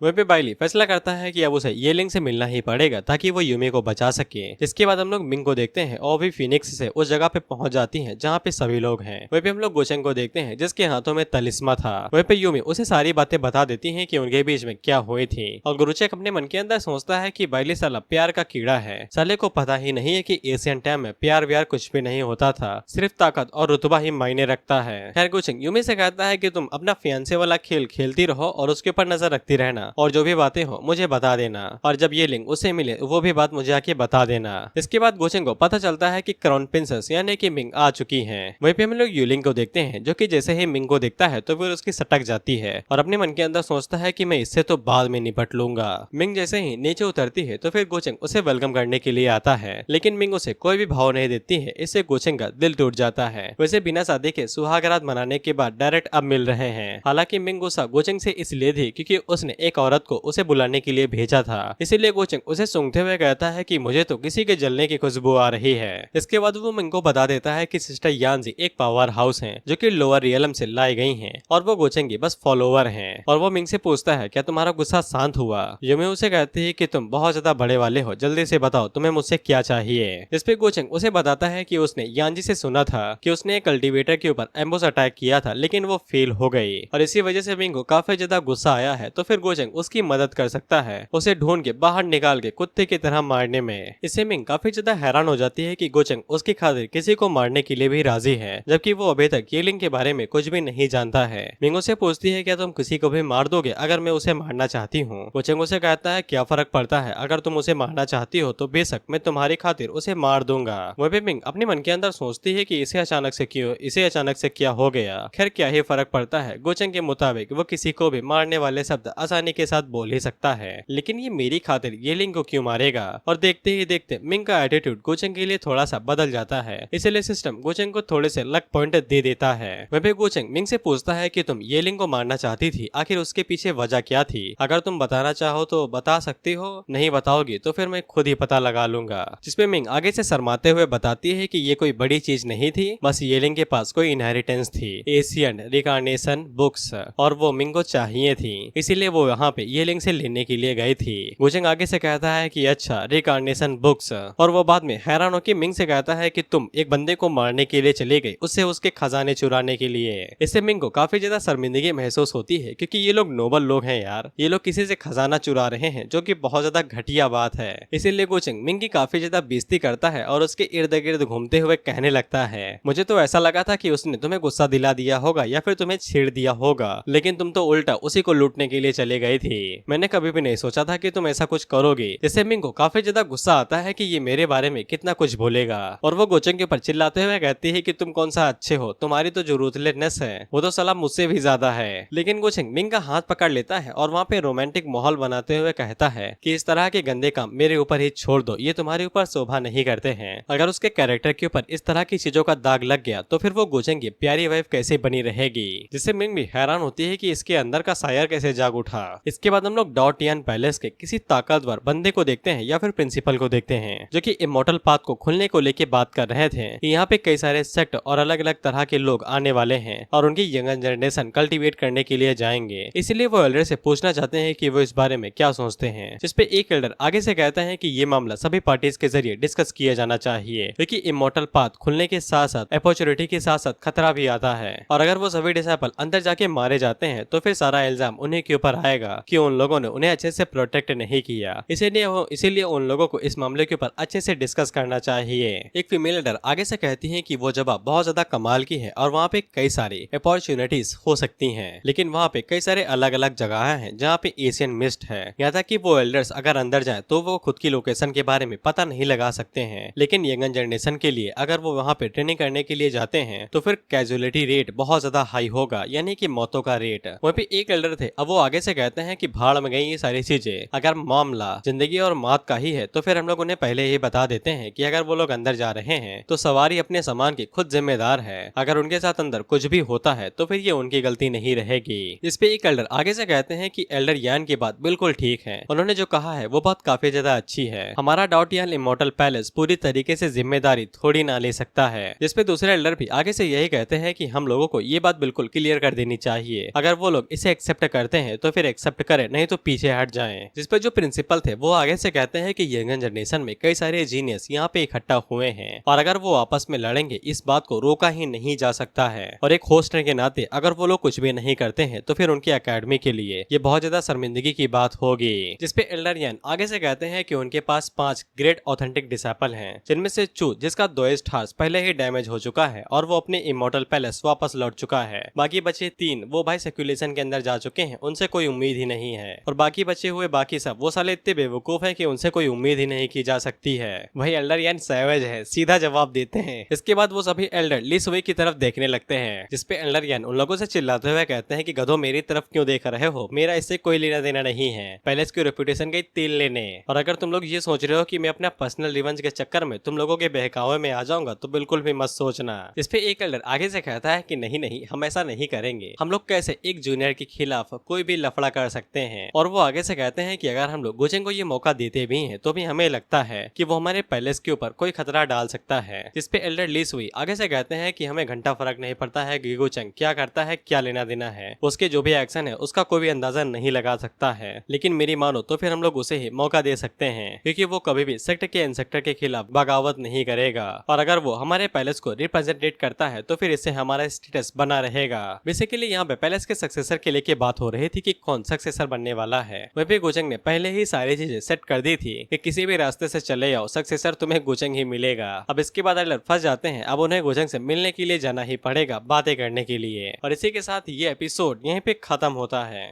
वहीं पे बाइली फैसला करता है कि अब उसे येलिंग से मिलना ही पड़ेगा ताकि वो यूमी को बचा सके। इसके बाद हम लोग मिंग को देखते हैं और भी फिनिक्स से उस जगह पे पहुंच जाती है जहाँ पे सभी लोग हैं। वहीं पे हम लोग गोचंग को देखते हैं जिसके हाथों में तलिस्मा था। वहीं पे यूमी उसे सारी बातें बता देती है कि उनके बीच में क्या हुई थी और गुरुचेक अपने मन के अंदर सोचता है कि बाइली साला प्यार का कीड़ा है। साले को पता ही नहीं है कि एशियन टाइम में प्यार व्यार कुछ भी नहीं होता था, सिर्फ ताकत और रुतबा ही मायने रखता है। खैर गोचंग यूमी से कहता है कि तुम अपना फियांसे वाला खेल खेलती रहो और उसके ऊपर नजर रखती रहना और जो भी बातें हो मुझे बता देना और जब ये लिंग उसे मिले वो भी बात मुझे आके बता देना। इसके बाद गोचंग को पता चलता है कि क्राउन प्रिंसेस यानी कि मिंग आ चुकी है। वहीं पे हम लोग यूलिंग को देखते हैं जो कि जैसे ही मिंग को देखता है तो फिर उसकी सटक जाती है और अपने मन के अंदर सोचता है कि मैं इससे तो बाद में निपट लूंगा। मिंग जैसे ही नीचे उतरती है तो फिर गोचंग उसे वेलकम करने के लिए आता है लेकिन मिंग उसे कोई भी भाव नहीं देती है। इससे गोचंग का दिल टूट जाता है। वैसे बिना शादी के सुहागरात मनाने के बाद डायरेक्ट अब मिल रहे हैं। हालांकि मिंग गुस्सा गोचंग से इसलिए थी क्योंकि उसने एक औरत को उसे बुलाने के लिए भेजा था, इसीलिए गोचंग उसे सूंघते हुए कहता है कि मुझे तो किसी के जलने की खुशबू आ रही है। इसके बाद वो मिंग को बता देता है कि सिस्टर यानजी एक पावर हाउस है जो कि लोअर रियलम से लाई गई हैं और वो गोचंग की बस फॉलोवर हैं। और वो मिंग से पूछता है क्या तुम्हारा गुस्सा शांत हुआ। यूमी उसे कहती है कि तुम बहुत ज्यादा बड़े वाले हो, जल्दी से बताओ तुम्हें मुझसे क्या चाहिए। इस पे गोचंग उसे बताता है कि उसने यानजी से सुना था कि उसने एक कल्टीवेटर के ऊपर एम्बुश अटैक किया था लेकिन वो फेल हो गई और इसी वजह से मिंग को काफी ज्यादा गुस्सा आया है तो फिर गोचंग उसकी मदद कर सकता है उसे ढूंढ के बाहर निकाल के कुत्ते की तरह मारने में। इससे मिंग काफी ज्यादा हैरान हो जाती है कि गोचंग उसकी खातिर किसी को मारने के लिए भी राजी है जबकि वो अभी तक येलिंग के बारे में कुछ भी नहीं जानता है। मिंग उसे पूछती है क्या तुम किसी को भी मार दोगे अगर मैं उसे मारना चाहती हूँ। गोचंग उसे कहता है क्या फर्क पड़ता है, अगर तुम उसे मारना चाहती हो तो बेशक मैं तुम्हारी खातिर उसे मार दूंगा। वह मिंग अपने मन के अंदर सोचती है कि इसे अचानक से क्या हो गया। खैर क्या ही फर्क पड़ता है, गोचेंग के मुताबिक वो किसी को भी मारने वाले शब्द आसानी के साथ बोल ही सकता है, लेकिन ये मेरी खातिर ये लिंग को क्यों मारेगा। और देखते ही देखते मिंग का एटीट्यूड गोचेंग के लिए थोड़ा सा बदल जाता है, इसलिए सिस्टम गोचेंग को थोड़े से लक पॉइंट दे देता है। वह गोचेंग मिंग से पूछता है कि तुम ये लिंग को मारना चाहती थी, आखिर उसके पीछे वजह क्या थी। अगर तुम बताना चाहो तो बता सकती हो, नहीं बताओगी तो फिर मैं खुद ही पता लगा लूंगा। जिसपे मिंग आगे से शर्माते हुए बताती है कि ये कोई बड़ी चीज नहीं थी, बस ये लिंग के पास कोई इनहेरिटेंस थी, एशियन रिकार्नेशन बुक्स, और वो मिंग को चाहिए थी, इसीलिए वो यहाँ पे ये लिंग से लेने के लिए गई थी। गोचेंग आगे से कहता है कि अच्छा रिकार्नेशन बुक्स, और वो बाद में हैरान होकर मिंग से कहता है कि तुम एक बंदे को मारने के लिए चले गए, उससे उसके खजाने चुराने के लिए। इससे मिंग को काफी ज्यादा शर्मिंदगी महसूस होती है, क्योंकि ये लोग नोबल लोग हैं यार, ये लोग किसी से खजाना चुरा रहे हैं, जो कि बहुत ज्यादा घटिया बात है। इसीलिए गोचेंग मिंग की काफी ज्यादा बेइज्जती करता है और उसके इर्द गिर्द घूमते हुए कहने लगता है, मुझे तो ऐसा लगा था कि उसने तुम्हें गुस्सा दिला दिया होगा या फिर तुम्हें छेड़ दिया होगा, लेकिन तुम तो उल्टा उसी को लूटने के लिए चले गए थे। मैंने कभी भी नहीं सोचा था कि तुम ऐसा कुछ करोगे। जिससे मिंग को काफी ज्यादा गुस्सा आता है कि ये मेरे बारे में कितना कुछ बोलेगा, और वो गोचेंग के ऊपर चिल्लाते हुए कहती है कि तुम कौन सा अच्छे हो, तुम्हारी तो जो रूथलेसनेस है वो तो साला मुझसे भी ज्यादा है। लेकिन गोचेंग मिंग का हाथ पकड़ लेता है और वहाँ पे रोमांटिक माहौल बनाते हुए कहता है कि इस तरह के गंदे काम मेरे ऊपर ही छोड़ दो, ये तुम्हारे ऊपर शोभा नहीं करते हैं। अगर उसके कैरेक्टर के ऊपर इस तरह की चीजों का दाग लग गया तो फिर वो गोचेंग की प्यारी वाइफ कैसे बनी रहेगी। जिससे मिंग भी हैरान होती है कि इसके अंदर का शायर कैसे जाग उठा। इसके बाद हम लोग डॉटियन पैलेस के किसी ताकतवर बंदे को देखते हैं या फिर प्रिंसिपल को देखते हैं, जो कि इमोर्टल पाथ को खुलने को लेके बात कर रहे थे। यहाँ पे कई सारे सेक्ट और अलग अलग तरह के लोग आने वाले हैं और उनकी यंगर जनरेशन कल्टीवेट करने के लिए जाएंगे, इसलिए वो एल्डर से पूछना चाहते हैं कि वो इस बारे में क्या सोचते हैं। जिसपे एक एल्डर आगे से कहता है कि ये मामला सभी पार्टीज के जरिए डिस्कस किया जाना चाहिए, क्योंकि इमोर्टल पाथ खुलने के साथ साथ अपॉर्चुनिटी के साथ साथ खतरा भी आता है, और अगर वो सभी डिसाइपल अंदर जाके मारे जाते हैं तो फिर सारा इल्जाम उन्हीं के ऊपर आएगा कि उन लोगों ने उन्हें अच्छे से प्रोटेक्ट नहीं किया। इसीलिए उन लोगों को इस मामले के ऊपर अच्छे से डिस्कस करना चाहिए। एक फीमेल लीडर आगे से कहती है कि वो जगह बहुत ज्यादा कमाल की है और वहाँ पे कई सारी अपॉर्चुनिटीज हो सकती हैं, लेकिन वहाँ पे कई सारे अलग अलग जगह हैं जहाँ पे एशियन मिस्ट है। यहाँ तक कि वो एल्डर्स अगर अंदर जाएं तो वो खुद की लोकेशन के बारे में पता नहीं लगा सकते हैं, लेकिन यंगन जनरेशन के लिए अगर वो वहाँ पे ट्रेनिंग करने के लिए जाते हैं तो फिर कैजुअलिटी रेट बहुत ज्यादा हाई होगा, यानी कि मौतों का रेट। वहाँ पे एक एल्डर थे, अब वो आगे से कहते हैं कि भाड़ में गई ये सारी चीजें, अगर मामला जिंदगी और मौत का ही है तो फिर हम लोग उन्हें पहले ही बता देते हैं कि अगर वो लोग अंदर जा रहे हैं तो सवारी अपने सामान की खुद जिम्मेदार है, अगर उनके साथ अंदर कुछ भी होता है तो फिर ये उनकी गलती नहीं रहेगी। इस पे एक एल्डर आगे से कहते हैं कि एल्डर यान की बात बिल्कुल ठीक है, उन्होंने जो कहा है वो बात काफी ज्यादा अच्छी है, हमारा डॉटियन इमोर्टल पैलेस पूरी तरीके से जिम्मेदारी थोड़ी ना ले सकता है। जिसपे दूसरे एल्डर भी आगे से यही कहते हैं कि हम लोगों को ये बात बिल्कुल क्लियर कर देनी चाहिए, अगर वो लोग इसे एक्सेप्ट करते हैं तो फिर एक्सेप्ट करें, नहीं तो पीछे हट जाएं। जिसपे जो प्रिंसिपल थे वो आगे से कहते हैं कि यंगन जनरेशन में कई सारे जीनियस यहाँ पे इकट्ठा हुए हैं और अगर वो आपस में लड़ेंगे इस बात को रोका ही नहीं जा सकता है, और एक होस्ट के नाते अगर वो लोग कुछ भी नहीं करते हैं तो फिर उनकी एकेडमी के लिए ये बहुत ज्यादा शर्मिंदगी की बात होगी। जिसपे एल्डर यान आगे से कहते हैं कि उनके पास 5 ग्रेट ऑथेंटिक डिसाइपल हैं, जिनमें से चू जिसका दोएस्ट हार्स पहले ही डैमेज हो चुका है और वो अपने इमोर्टल पैलेस वापस लौट चुका है, बाकी बचे 3 वो भाई सर्कुलेशन के अंदर जा चुके हैं, उनसे कोई उम्मीद ही नहीं है, और बाकी बचे हुए बाकी सब वो साले इतने बेवकूफ है कि उनसे कोई उम्मीद ही नहीं की जा सकती है। वही एल्डर यान सैवेज है, सीधा जवाब देते हैं। इसके बाद वो सभी एल्डर ली सुई की तरफ देखने लगते हैं, जिसपे एल्डर यान उन लोगों से चिल्लाते हुए कहते हैं कि गधों मेरी तरफ क्यों देख रहे हो, मेरा इससे कोई लेना देना नहीं है, पैलेस की रेपुटेशन गई तेल लेने, और अगर तुम लोग ये सोच रहे हो कि मैं अपना पर्सनल रिवेंज के चक्कर में तुम लोगों के बहकावे में आ जाऊंगा तो बिल्कुल भी मत सोचना। इस पे एक एल्डर आगे से कहता है कि नहीं नहीं हम ऐसा नहीं करेंगे, हम लोग कैसे एक जूनियर के खिलाफ कोई भी लफड़ा कर सकते हैं, और वो आगे से कहते हैं कि अगर हम लोग गोचेंग को ये मौका देते भी हैं तो भी हमें लगता है कि वो हमारे पैलेस के ऊपर कोई खतरा डाल सकता है। जिसपे एल्डर ली सुई आगे से कहते हैं कि हमें घंटा फर्क नहीं पड़ता है कि गोचेंग क्या करता है, क्या लेना देना है, उसके जो भी एक्शन है उसका कोई भी अंदाजा नहीं लगा सकता है, लेकिन मेरी मानो तो फिर हम लोग उसे ही मौका दे सकते हैं, क्योंकि वो कभी भी सेक्ट के इंसेक्टर के खिलाफ बगावत नहीं करेगा, और अगर वो हमारे पैलेस को रिप्रेजेंटेट करता है तो फिर इससे हमारा स्टेटस बना रहेगा। बेसिकली यहाँ पे पैलेस के सक्सेसर के लेके बात हो रही थी कि कौन सक्सेसर बनने वाला है। वह भी गोचेंग ने पहले ही सारी चीजें सेट कर दी थी कि किसी भी रास्ते से चले जाओ सक्सेसर तुम्हें गोचेंग ही मिलेगा। अब इसके बाद एल्डर फंस जाते हैं, अब उन्हें गोचेंग से मिलने के लिए जाना ही पड़ेगा बातें करने के लिए, और इसी के साथ ये एपिसोड यहीं पे खत्म होता है।